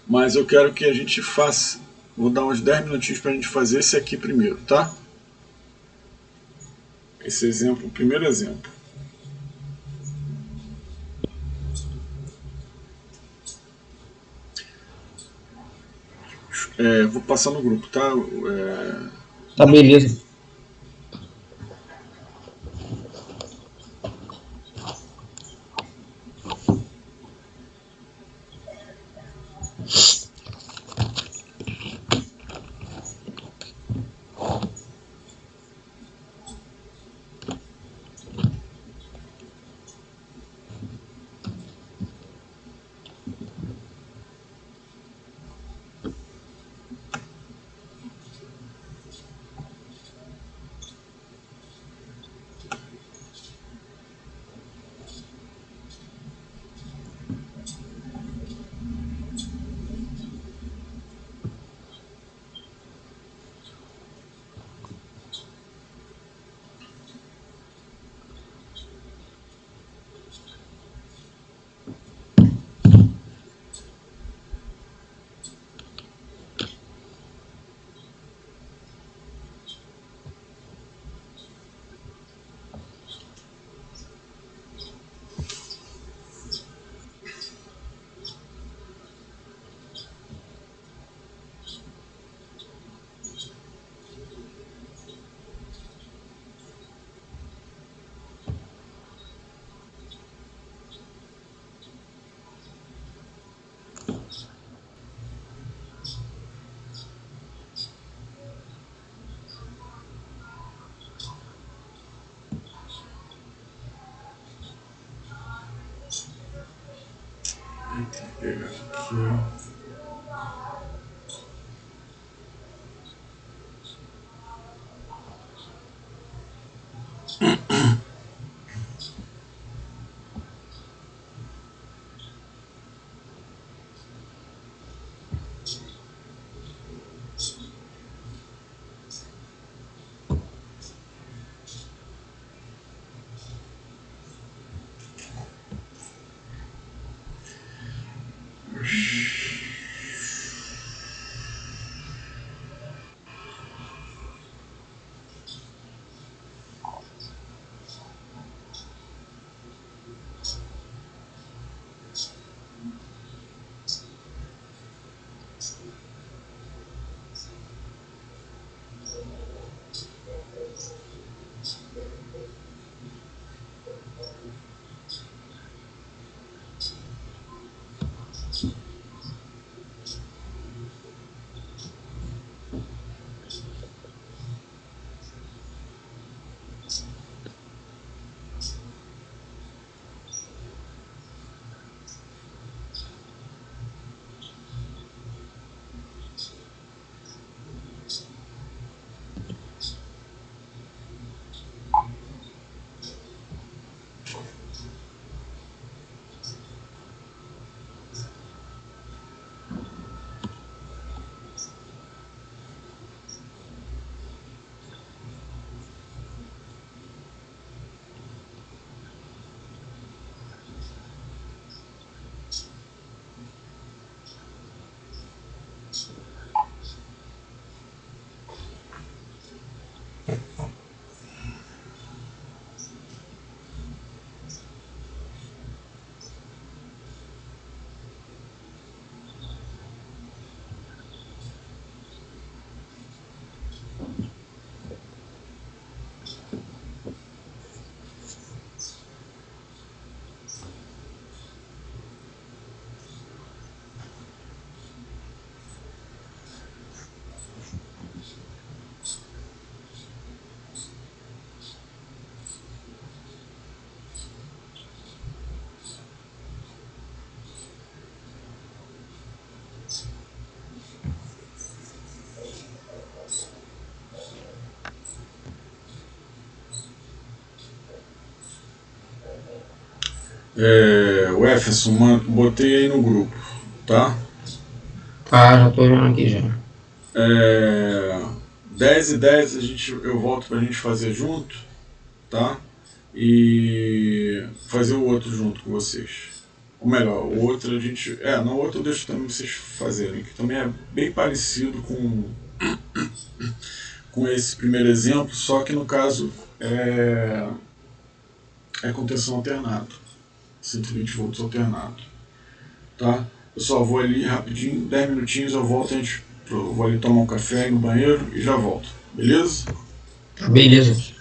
S1: Mas eu quero que a gente faça. Vou dar uns 10 minutinhos para a gente fazer esse aqui primeiro, tá? Esse exemplo, o primeiro exemplo. Vou passar no grupo, tá?
S2: Tá, beleza.
S1: Pegar aqui. O Jefferson, botei aí no grupo, tá?
S2: Tá, já tô olhando aqui já.
S1: 10h10 eu volto pra gente fazer junto, tá? E fazer o outro junto com vocês. Ou melhor, o outro a gente. No outro eu deixo também vocês fazerem, que também é bem parecido com esse primeiro exemplo, só que no caso é com tensão alternada, 120 volts alternado, tá? Eu só vou ali rapidinho, 10 minutinhos eu volto, eu vou ali tomar um café no banheiro e já volto, beleza?
S2: Tá, beleza.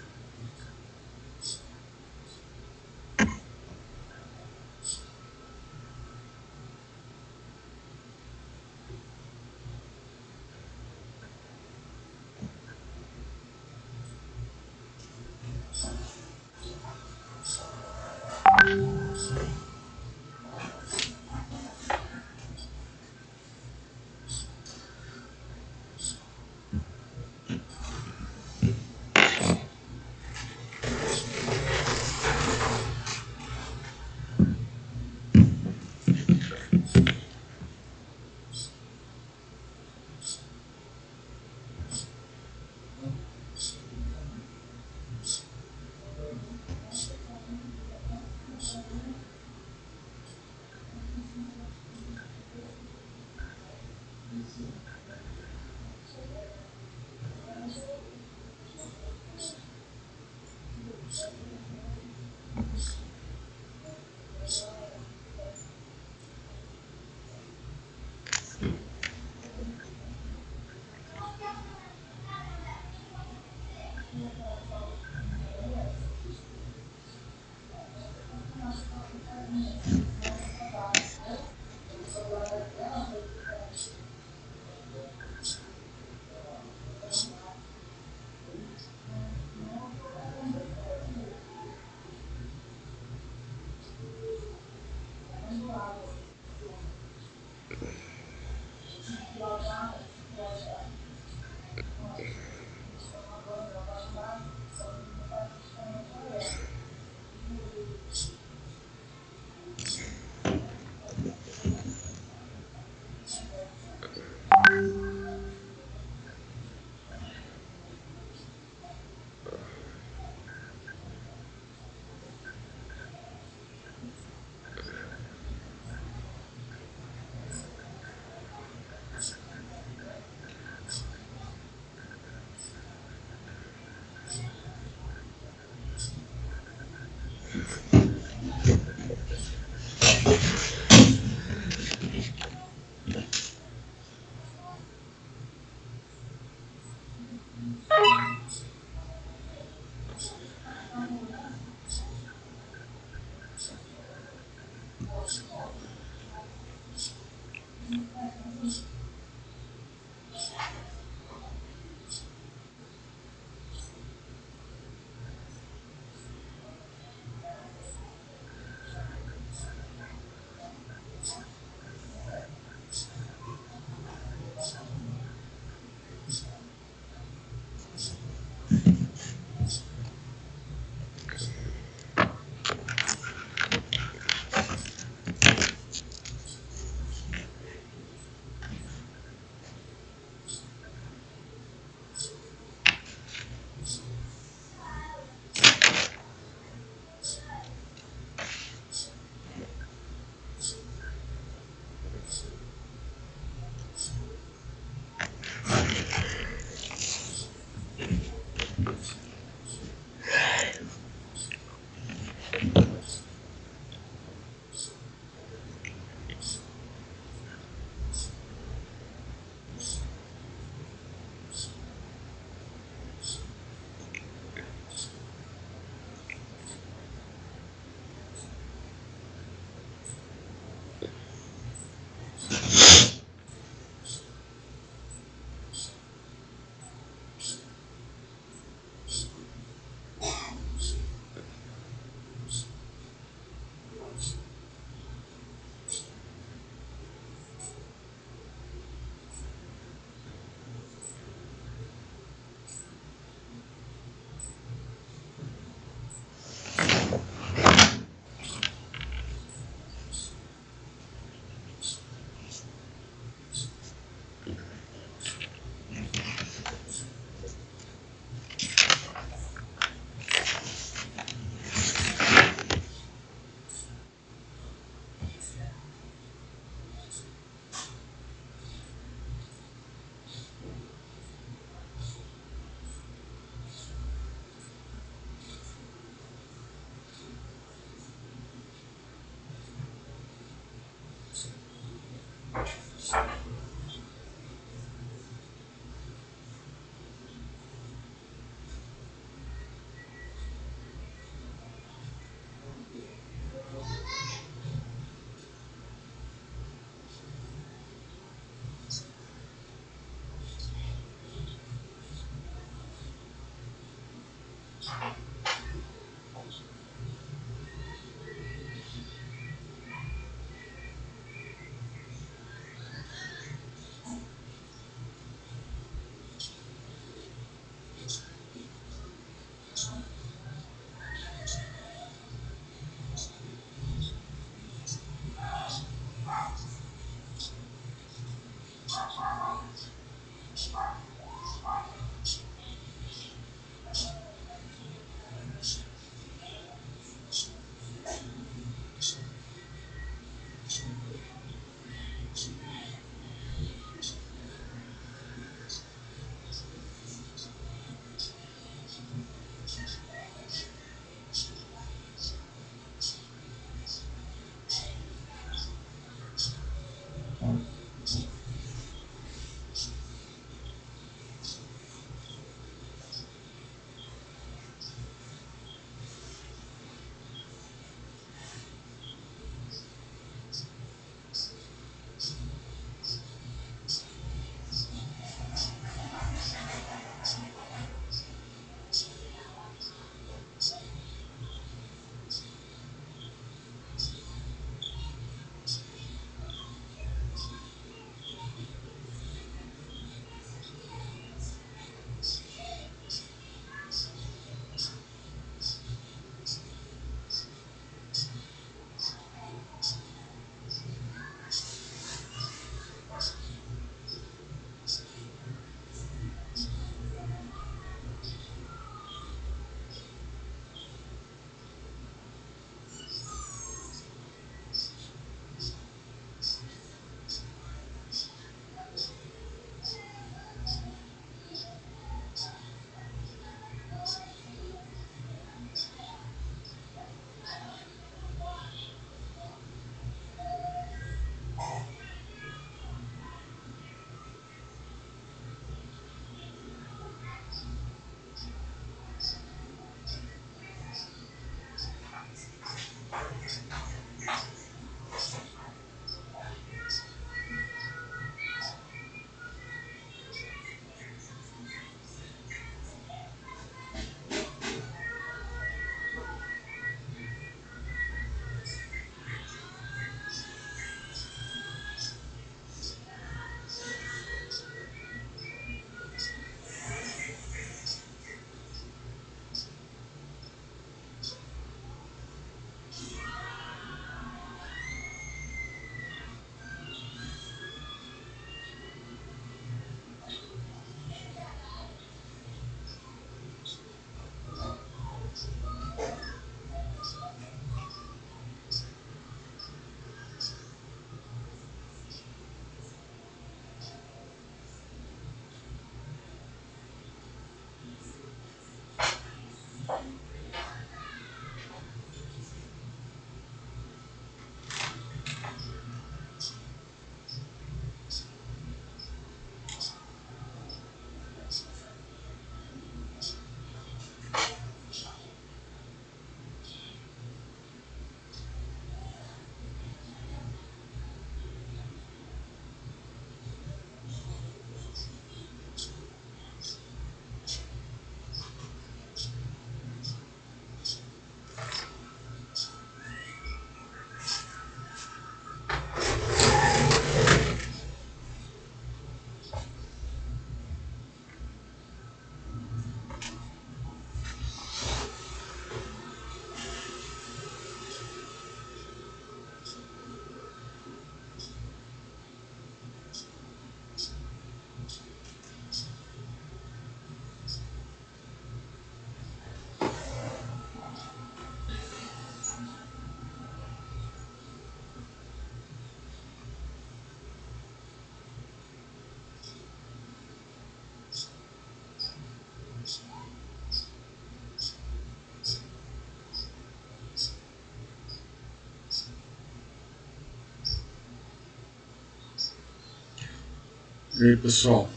S1: E aí, pessoal?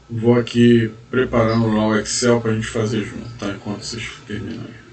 S1: Vou aqui preparando lá o Excel para a gente fazer junto, tá? Enquanto vocês terminam aí.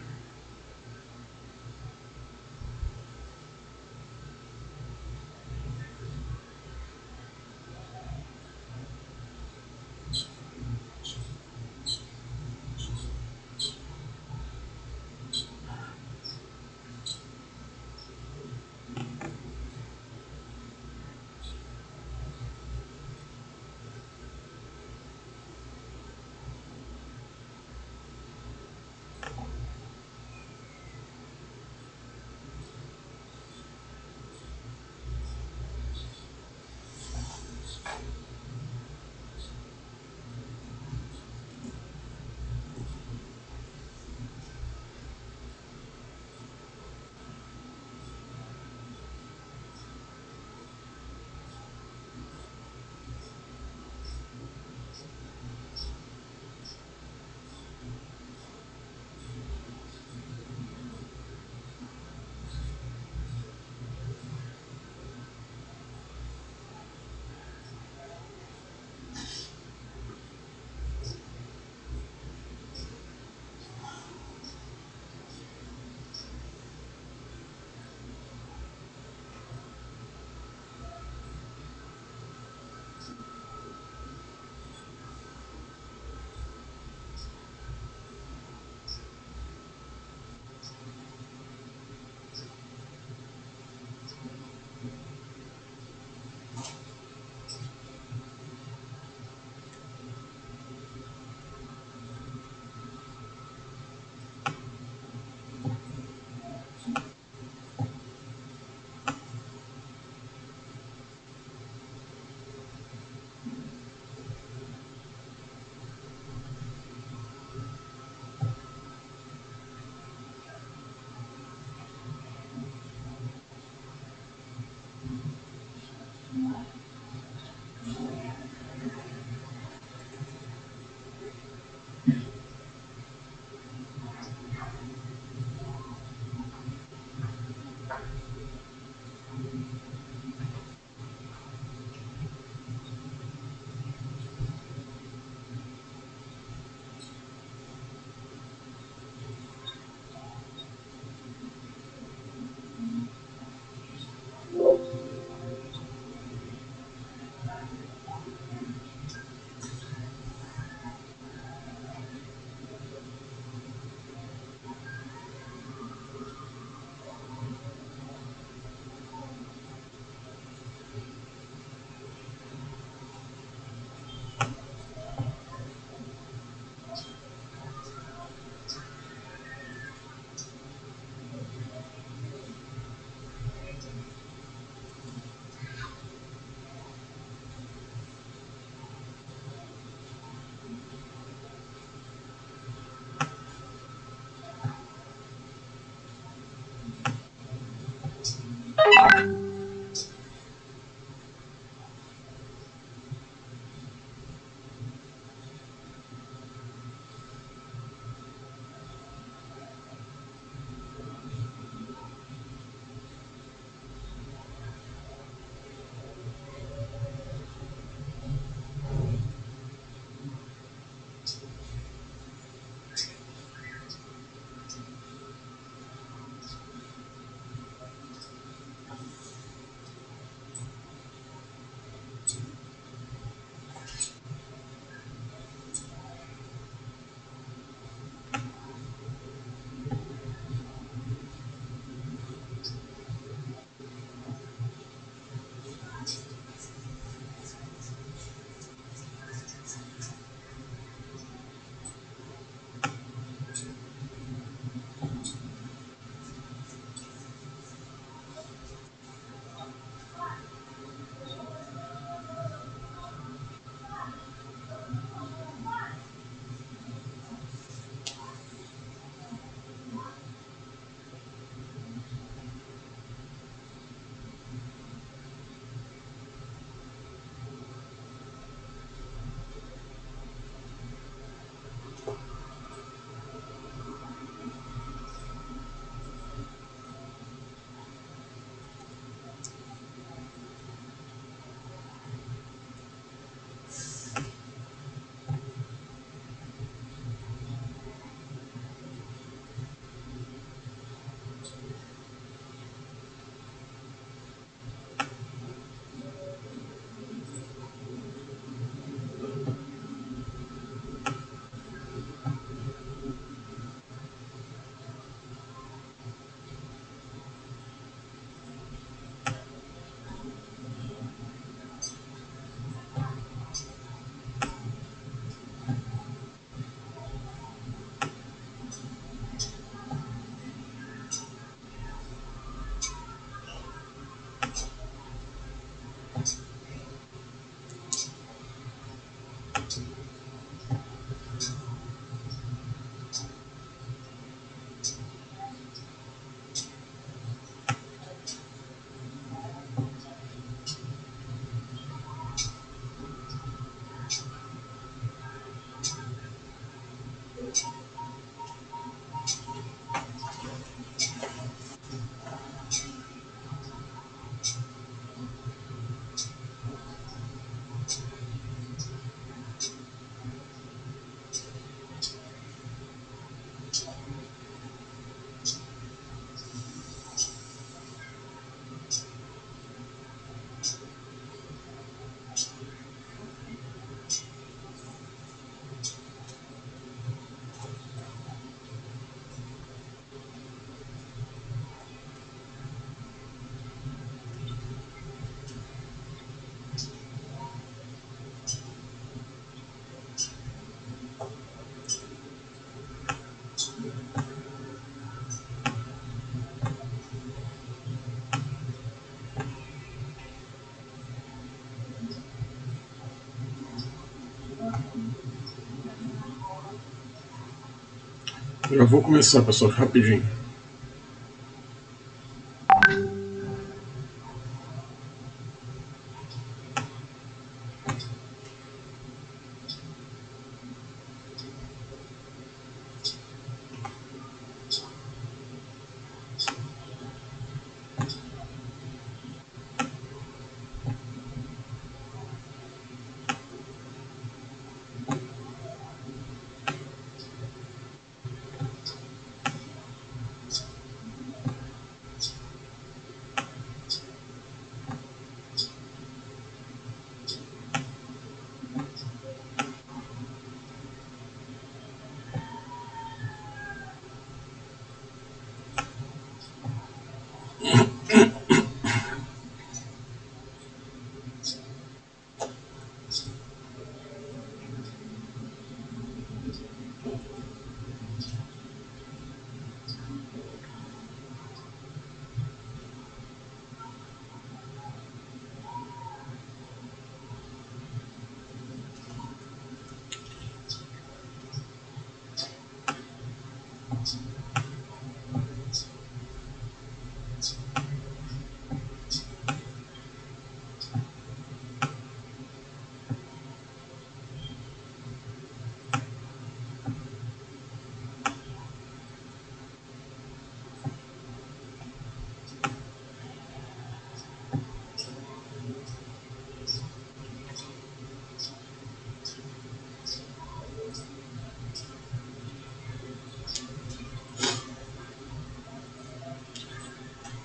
S1: Já vou começar, pessoal, rapidinho.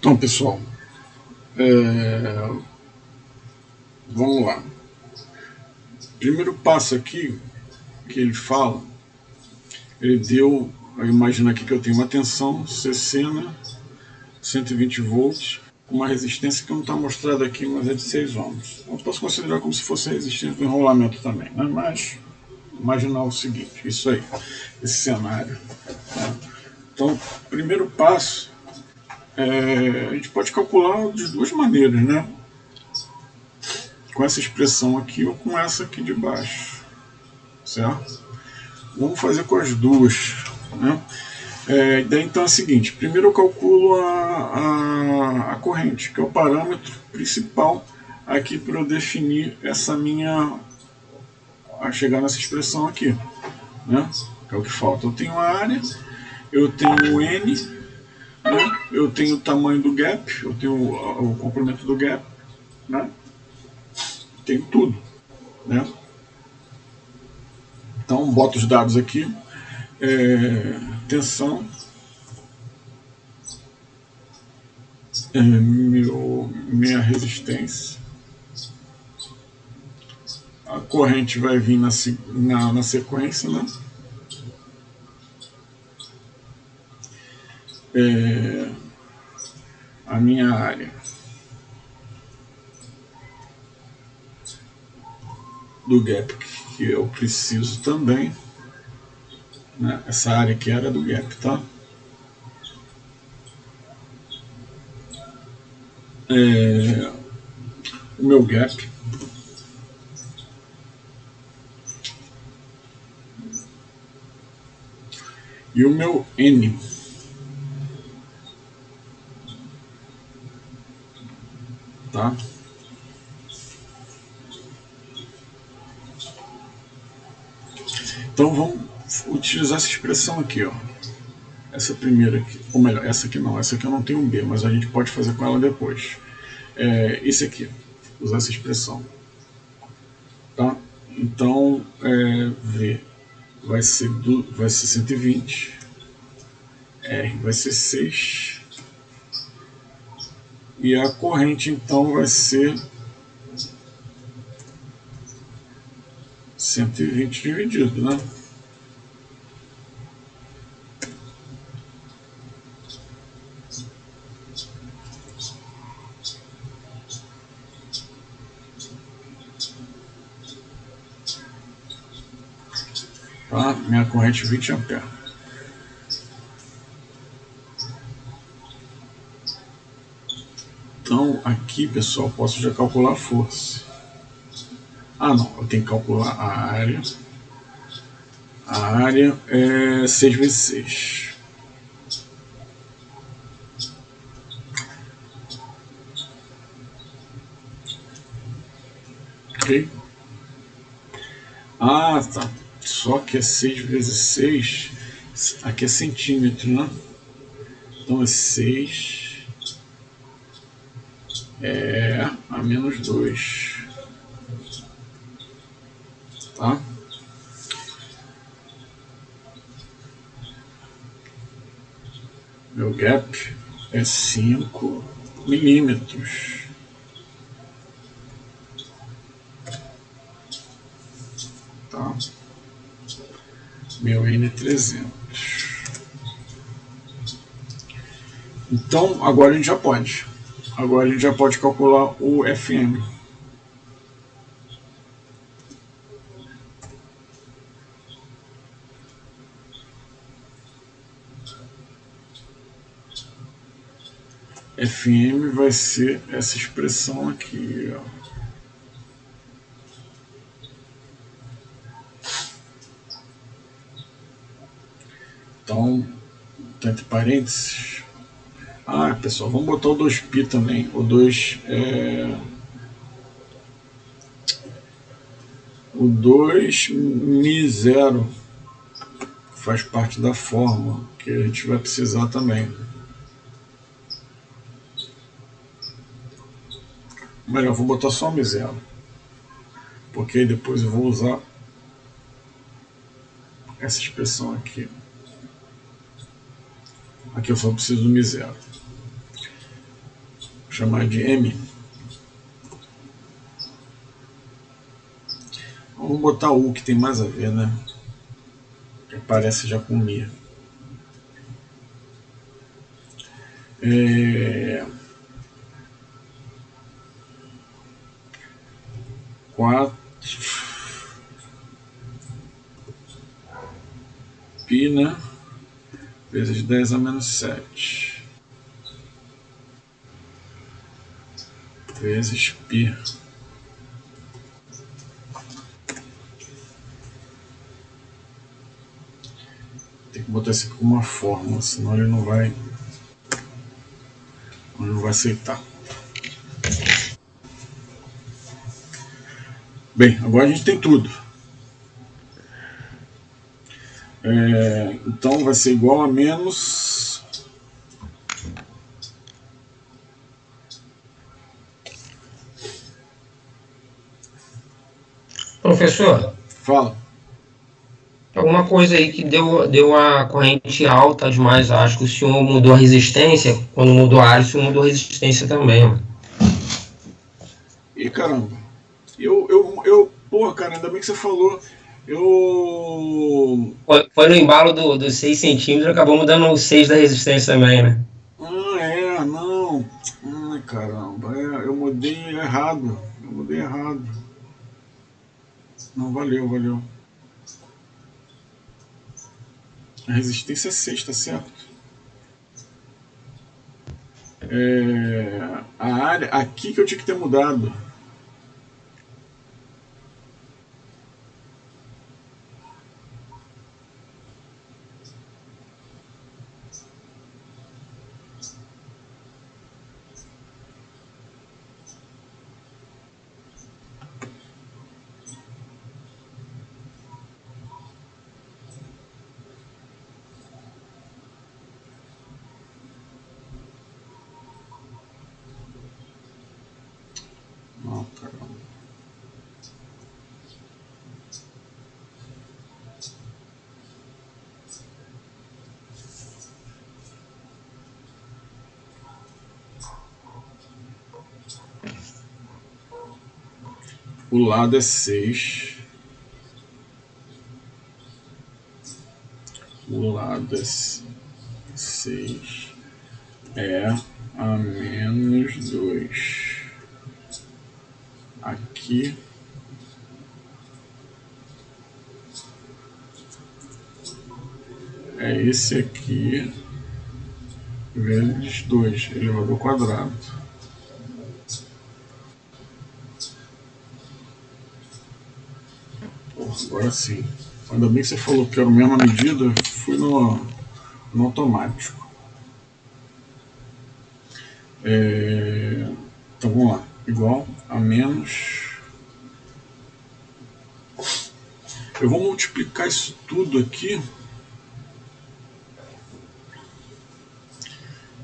S1: Então, pessoal, vamos lá. Primeiro passo aqui que ele fala, ele deu, imagina aqui que eu tenho uma tensão Cesena, 120 volts, com uma resistência que não está mostrada aqui, mas é de 6 ohms. Eu posso considerar como se fosse a resistência do enrolamento também, né? Mas imaginar o seguinte, isso aí, esse cenário. Tá? Então, primeiro passo, a gente pode calcular de duas maneiras, né? Com essa expressão aqui ou com essa aqui de baixo, certo? Vamos fazer com as duas, né? Daí então é o seguinte, primeiro eu calculo a corrente, que é o parâmetro principal aqui para eu definir essa minha, a chegar nessa expressão aqui, né? Que é o que falta. Eu tenho a área, eu tenho o N, né? Eu tenho o tamanho do gap, eu tenho o comprimento do gap, né? Tenho tudo, né? Então boto os dados aqui, tensão, minha resistência, a corrente vai vir na sequência, né? A minha área do gap que eu preciso também, né? Essa área que era do gap, tá? O meu gap, e o meu N, tá? Então vamos utilizar essa expressão aqui, ó. Essa primeira aqui, ou melhor, essa aqui não, essa aqui eu não tenho um B, mas a gente pode fazer com ela depois. Esse aqui, usar essa expressão, tá? Então, V vai ser 120, R vai ser 6, e a corrente então vai ser 120 dividido, né? Tá? Minha corrente 20 amperes. Então, aqui, pessoal, posso já calcular a força. Ah, não, eu tenho que calcular a área. A área é 6 vezes 6. Ok? Ah, tá. Só que é 6 vezes 6. Aqui é centímetro, né? Então é 6 a menos 2. Tá? Meu gap é 5 milímetros. Tá? Meu N300. Então, agora a gente já pode. Agora a gente já pode calcular o FM. FM vai ser essa expressão aqui, ó. Então, tá entre parênteses. Ah, pessoal, vamos botar o 2π também. O 2 o 2 μ0 faz parte da fórmula que a gente vai precisar também. Melhor, vou botar só μ0, porque aí depois eu vou usar essa expressão aqui. Aqui eu só preciso do μ0. Vou chamar de M. Vamos botar U, que tem mais a ver, né? Que parece já com Mi. 4 π, né? Vezes 10 a menos 7. Vezes π. Tem que botar isso aqui como uma fórmula, senão ele não vai aceitar. Bem, agora a gente tem tudo. Então vai ser igual a menos...
S2: Professor,
S1: Fala.
S2: alguma coisa aí que deu a corrente alta demais. Acho que o senhor mudou a resistência. Quando mudou a área, o senhor mudou a resistência também.
S1: E caramba, porra, cara, ainda bem que você falou.
S2: Foi no embalo dos 6 centímetros, acabou mudando os 6 da resistência também, né?
S1: Não. Ai, caramba, eu mudei errado. Não, valeu. A resistência é 6, tá certo? A área, aqui que eu tinha que ter mudado. Não, caramba. O lado é 6. O lado é 6 a menos 2. Aqui é esse aqui vezes 2 elevado ao quadrado. agora sim. Ainda bem que você falou que era a mesma medida, fui no automático. Então vamos lá. Igual a menos. Eu vou multiplicar isso tudo aqui.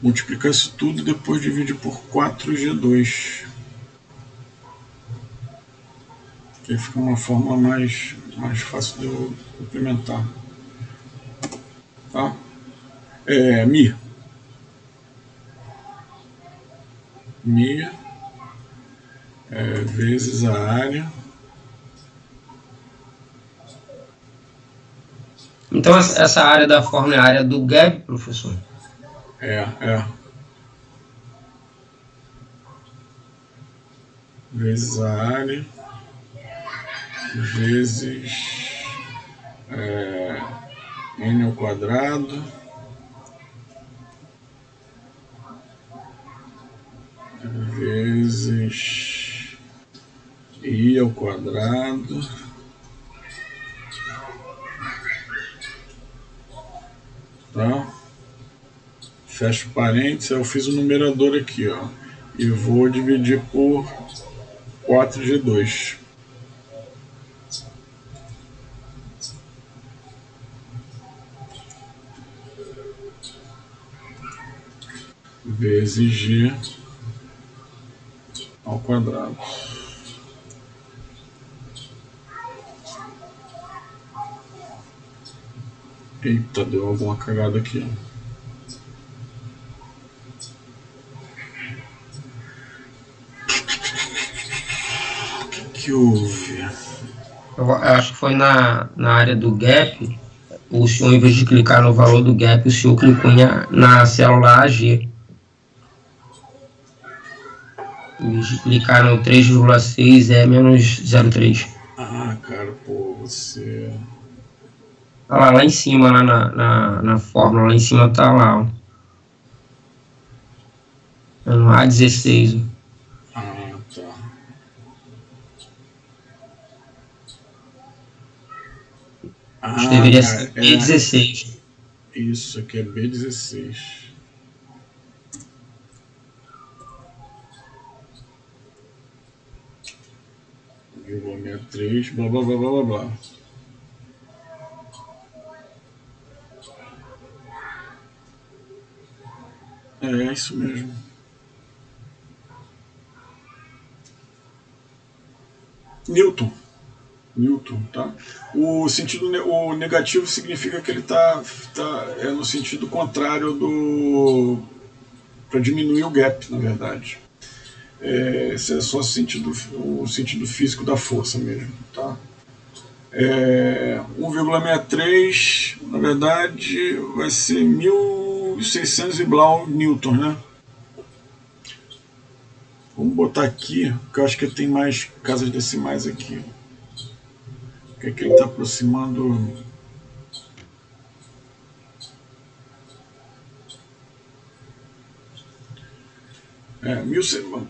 S1: Multiplicar isso tudo e depois dividir por 4G2. Que aí fica uma fórmula mais fácil de eu implementar. Tá? Mi. Mi vezes a área.
S2: Então essa área da fórmula é a área do gap, professor?
S1: Vezes a área vezes n ao quadrado vezes i ao quadrado tá? Fecho parênteses, eu fiz o numerador aqui, ó, e vou dividir por 4G2. Vezes G ao quadrado. Eita, deu alguma cagada aqui. O que houve?
S2: Eu acho que foi na área do gap. O senhor, em vez de clicar no valor do gap, o senhor clicou na célula AG. Em vez de clicar no 3,6 é menos 0,3.
S1: Ah, cara, pô, você...
S2: Olha lá em cima, lá na fórmula, lá em cima tá lá, ó. No A16.
S1: Ah, tá.
S2: Isso deveria ser B16.
S1: Isso aqui é B16. Vírgula 63, blá blá blá blá blá. É isso mesmo. Newton, tá? O sentido o negativo significa que ele tá no sentido contrário do para diminuir o gap, na verdade. Esse é só o sentido físico da força mesmo, tá? 1,63, na verdade, vai ser 1.600 e blau newton, né? Vamos botar aqui, porque eu acho que tem mais casas decimais aqui. Que é que ele está aproximando.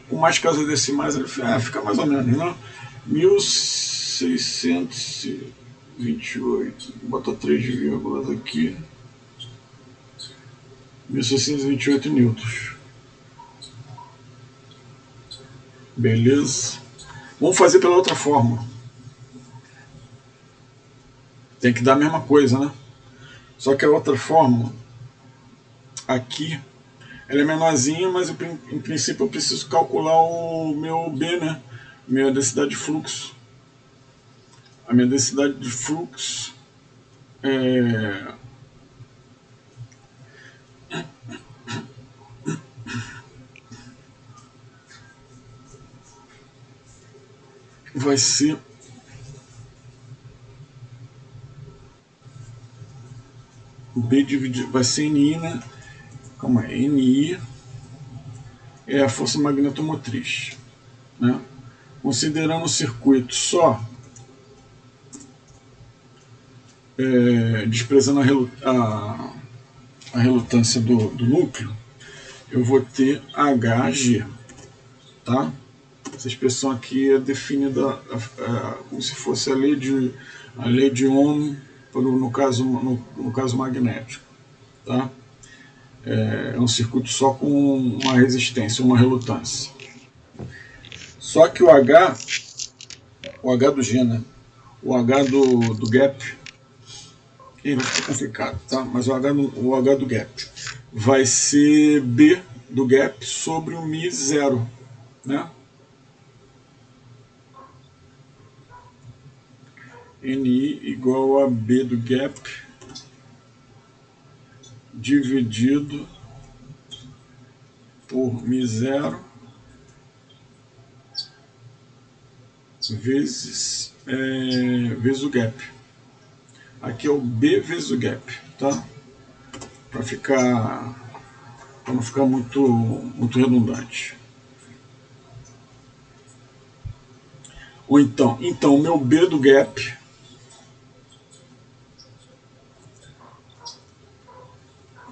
S1: Com mais casas decimais, ele fica mais ou menos, né? 1.628. Bota 3 vírgulas aqui. 1.628 newtons. Beleza. Vamos fazer pela outra forma. Tem que dar a mesma coisa, né? Só que a outra fórmula, aqui, ela é menorzinha, mas em princípio eu preciso calcular o meu B, né? Minha densidade de fluxo. A minha densidade de fluxo vai ser B dividido, vai ser NI, né? Calma aí, NI é a força magnetomotriz, né? Considerando o circuito só, desprezando a relutância do núcleo, eu vou ter HG, tá? Essa expressão aqui é definida como se fosse a lei de A lei de Ohm no caso magnético. Tá? É um circuito só com uma resistência, uma relutância. Só que o H do G, né? O H do gap, vai ficar complicado, tá? Mas o H do gap vai ser B do gap sobre o Mi zero, né? Ni igual a B do gap dividido por Mi zero vezes o gap. Aqui é o B vezes o gap, tá? Para não ficar muito redundante. Ou então o meu B do gap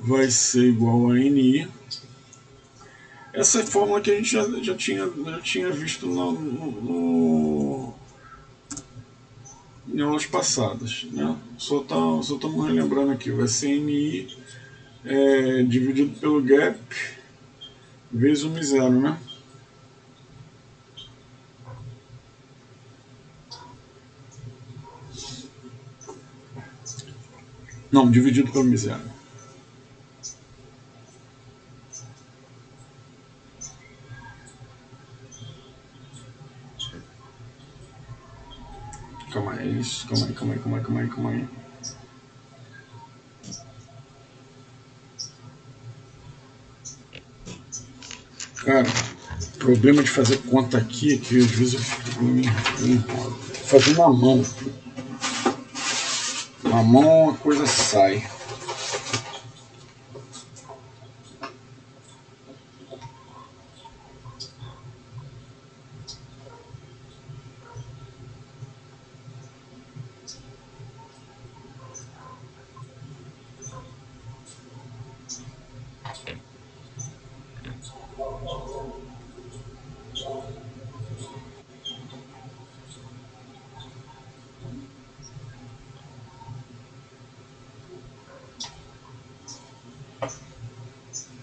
S1: vai ser igual a Ni. Essa é a fórmula que a gente já tinha visto em aulas passadas, né? Só estamos relembrando aqui. Vai ser Ni dividido pelo gap vezes o Mi zero, né? Não, dividido pelo Mi zero. Calma aí, é isso. Calma aí. Cara, o problema de fazer conta aqui é que às vezes eu me enrolo. Fazer na mão. Na mão a coisa sai.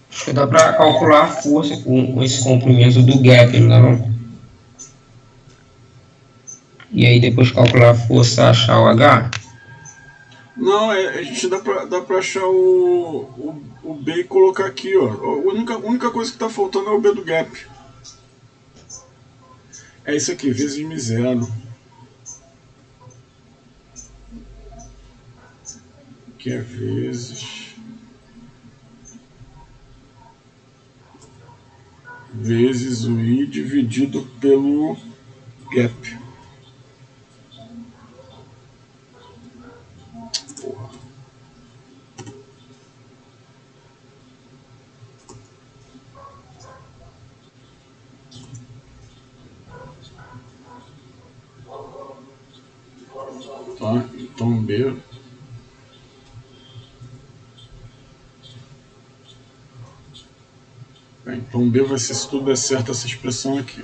S2: Acho que dá para calcular a força com esse comprimento do gap, não? E aí depois calcular a força, achar o H?
S1: Não, a gente dá pra achar o B e colocar aqui, ó. A única coisa que tá faltando é o B do gap. É isso aqui, vezes Mi zero. Que é vezes o I dividido pelo gap. Porra. Tá? Então B. Então B vai ser, se tudo der certo, essa expressão aqui.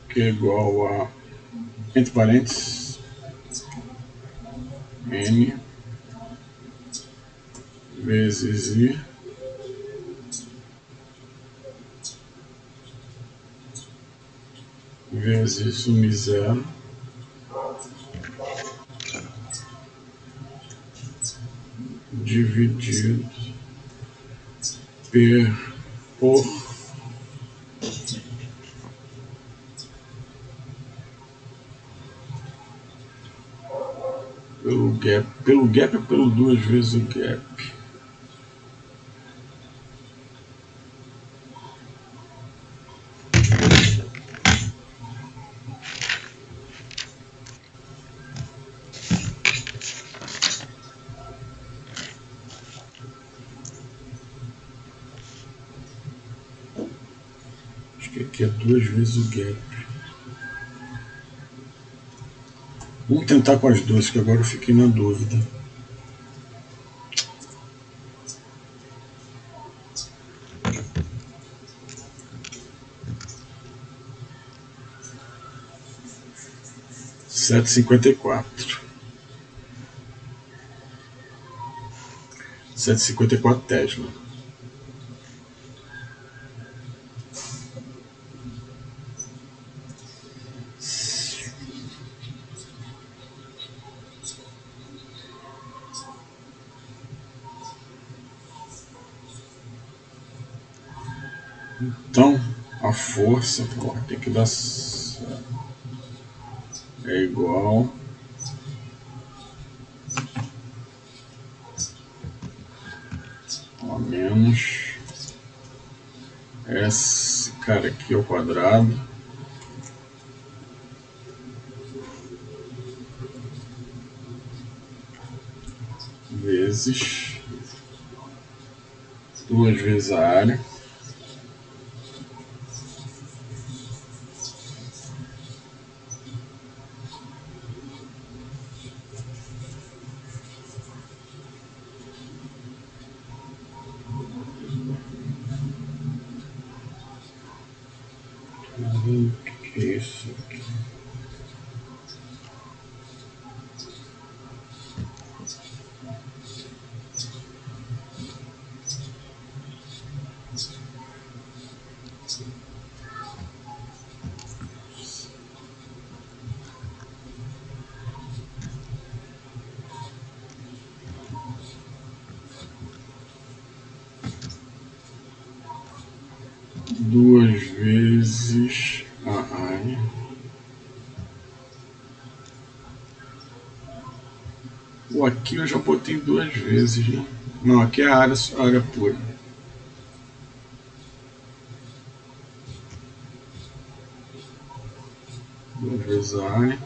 S1: Que é igual a, entre parênteses, N vezes I vezes o Mi zero dividido por pelo gap ou pelo duas vezes o gap? Acho que aqui é duas vezes o gap. Vamos tentar com as duas, que agora eu fiquei na dúvida. 7,54. 7,54 Tesla. Então, a força, tem que dar... é igual a menos esse cara aqui ao quadrado vezes 2 vezes a área que é isso aqui? Duas vezes a área aqui eu já botei 2 vezes, né? Não, aqui é a área pura. Duas vezes a área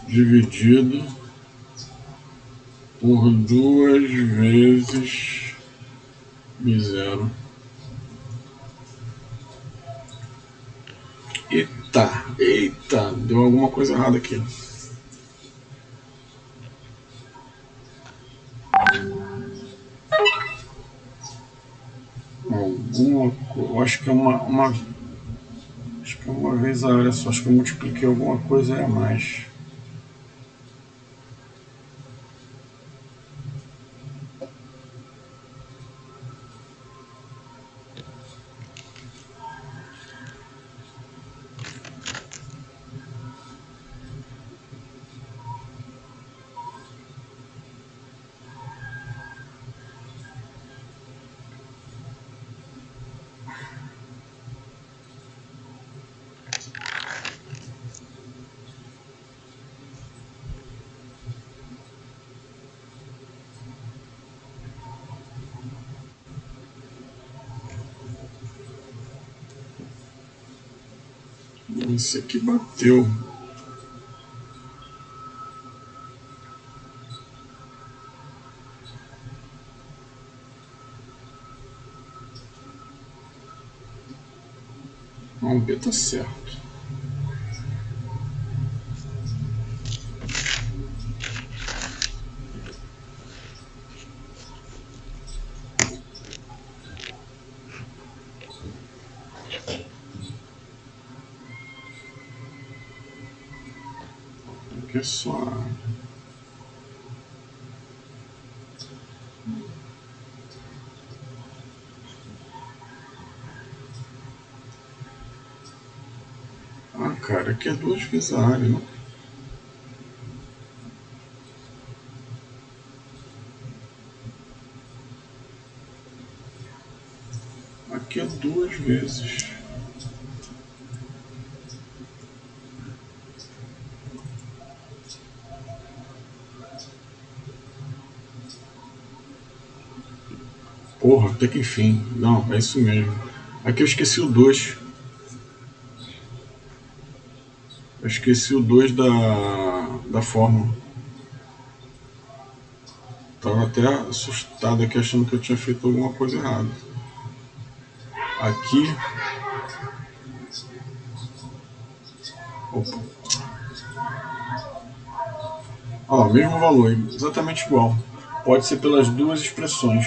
S1: dividido por 2 vezes zero. Eita, deu alguma coisa errada aqui. Eu acho que é uma vez a área só, acho que eu multipliquei alguma coisa a mais. Isso aqui bateu. Não, B tá certo. Aqui é só... cara, aqui é 2 vezes a área, não? Aqui é 2 vezes. Porra, até que enfim. Não, é isso mesmo. Aqui eu esqueci o 2. Eu esqueci o 2 da fórmula. Tava até assustado aqui achando que eu tinha feito alguma coisa errada. Aqui... Opa. Olha lá, mesmo valor, exatamente igual. Pode ser pelas duas expressões.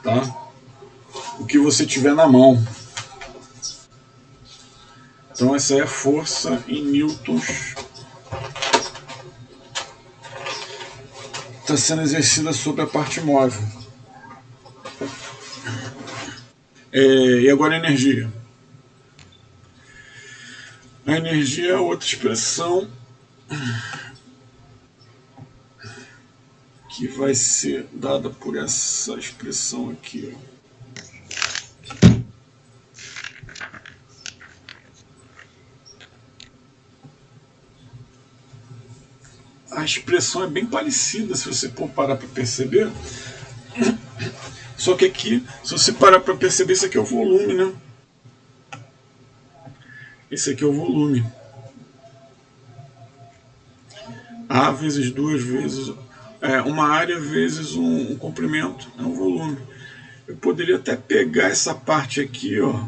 S1: Tá? O o que você tiver na mão. Então essa é a força em newtons. Está sendo exercida sobre a parte móvel. E agora a energia. A energia é outra expressão que vai ser dada por essa expressão aqui, ó. A expressão é bem parecida, se você for parar para perceber. Só que aqui, se você parar para perceber, esse aqui é o volume, né? Esse aqui é o volume. A vezes 2 vezes... uma área vezes um comprimento é um volume. Eu poderia até pegar essa parte aqui, ó,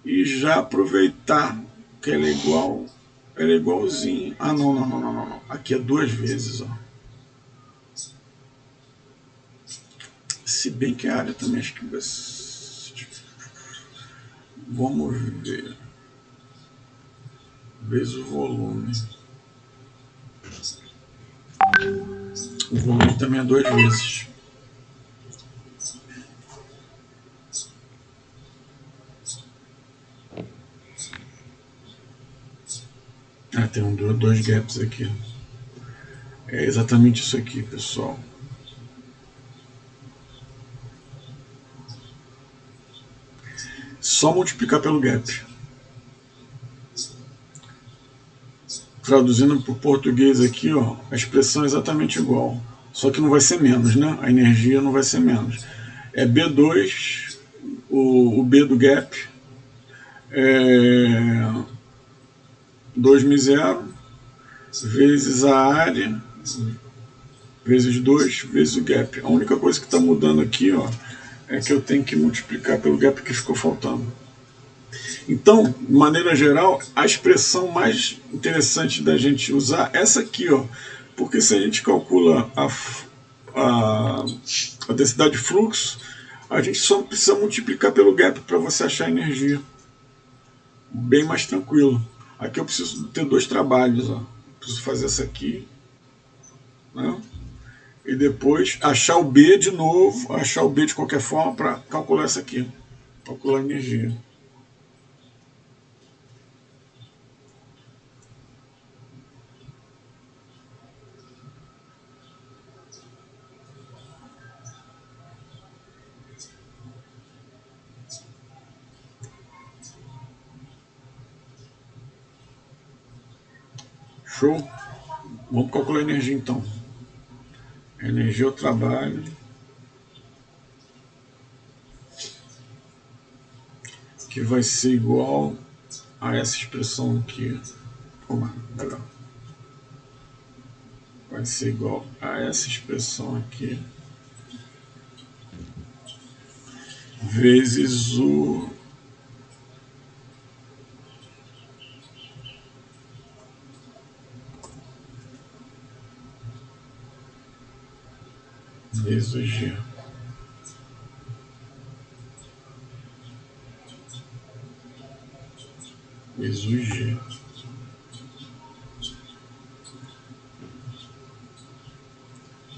S1: e já aproveitar que ela é igualzinho. Ah, não. Aqui é 2 vezes, ó. Se bem que a área também acho que vai... Vamos ver. Vezes o volume. O volume também é 2 vezes. Tem 2 gaps aqui. É exatamente isso aqui, pessoal. Só multiplicar pelo gap. Traduzindo para o português aqui, ó, a expressão é exatamente igual. Só que não vai ser menos, né? A energia não vai ser menos. É B2, o B do gap, 2.0 vezes a área, vezes 2, vezes o gap. A única coisa que está mudando aqui, ó, é que eu tenho que multiplicar pelo gap que ficou faltando. Então, de maneira geral, a expressão mais interessante da gente usar é essa aqui, ó, porque se a gente calcula a densidade de fluxo, a gente só precisa multiplicar pelo gap para você achar a energia. Bem mais tranquilo. Aqui eu preciso ter 2 trabalhos, ó. Preciso fazer essa aqui, né? E depois achar o B de novo, achar o B de qualquer forma para calcular essa aqui, calcular a energia. Show? Vamos calcular a energia então. A energia é o trabalho. Que vai ser igual a essa expressão aqui. Legal. Vai ser igual a essa expressão aqui. Vezes o... vezes o G. Vezes o G.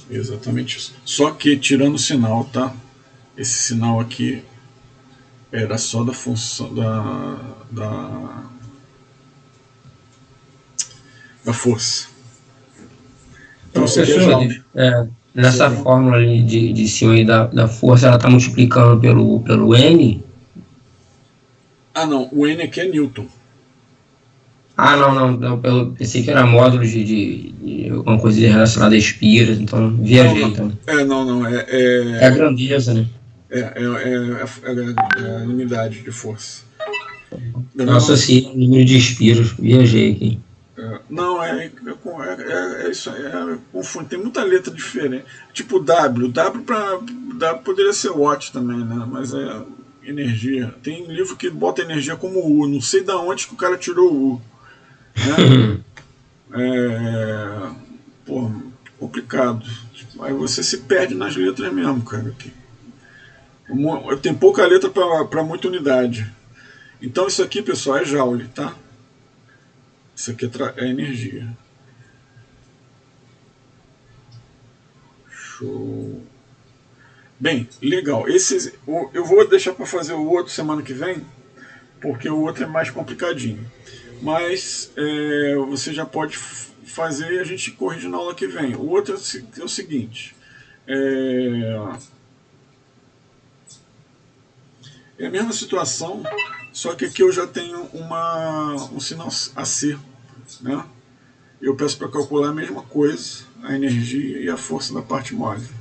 S1: Exatamente isso. Só que tirando o sinal, tá? Esse sinal aqui era só da função da força.
S2: Então, professor, nessa fórmula ali de cima aí da força, ela está multiplicando pelo N?
S1: Ah, não. O N aqui é Newton.
S2: Ah, não, pensei que era módulo de alguma coisa relacionada a espiras, então viajei.
S1: Não.
S2: É a grandeza, né?
S1: É a unidade de força.
S2: Eu associei o número de espiras, viajei aqui.
S1: Não, isso aí, confunde, tem muita letra diferente. Tipo W poderia ser watt também, né? Mas é energia. Tem livro que bota energia como U, não sei de onde que o cara tirou o U. Né? Complicado. Aí você se perde nas letras mesmo, cara. Aqui. Tem pouca letra para muita unidade. Então isso aqui, pessoal, é Joule, tá? Isso aqui é energia. Show. Bem, legal. Eu vou deixar para fazer o outro semana que vem, porque o outro é mais complicadinho. Mas você já pode fazer e a gente corrige na aula que vem. O outro é o seguinte. É a mesma situação, só que aqui eu já tenho um sinal AC, né? Eu peço para calcular a mesma coisa, a energia e a força da parte móvel,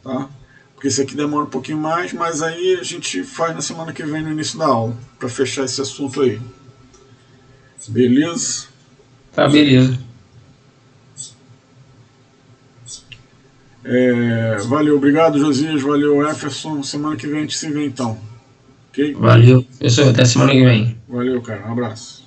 S1: tá? Porque esse aqui demora um pouquinho mais, mas aí a gente faz na semana que vem no início da aula, para fechar esse assunto aí. Beleza?
S2: Tá, beleza.
S1: Valeu, obrigado Josias, valeu Jefferson, semana que vem a gente se vê então. Okay?
S2: Valeu, pessoal, até semana que vem.
S1: Valeu, cara, um abraço.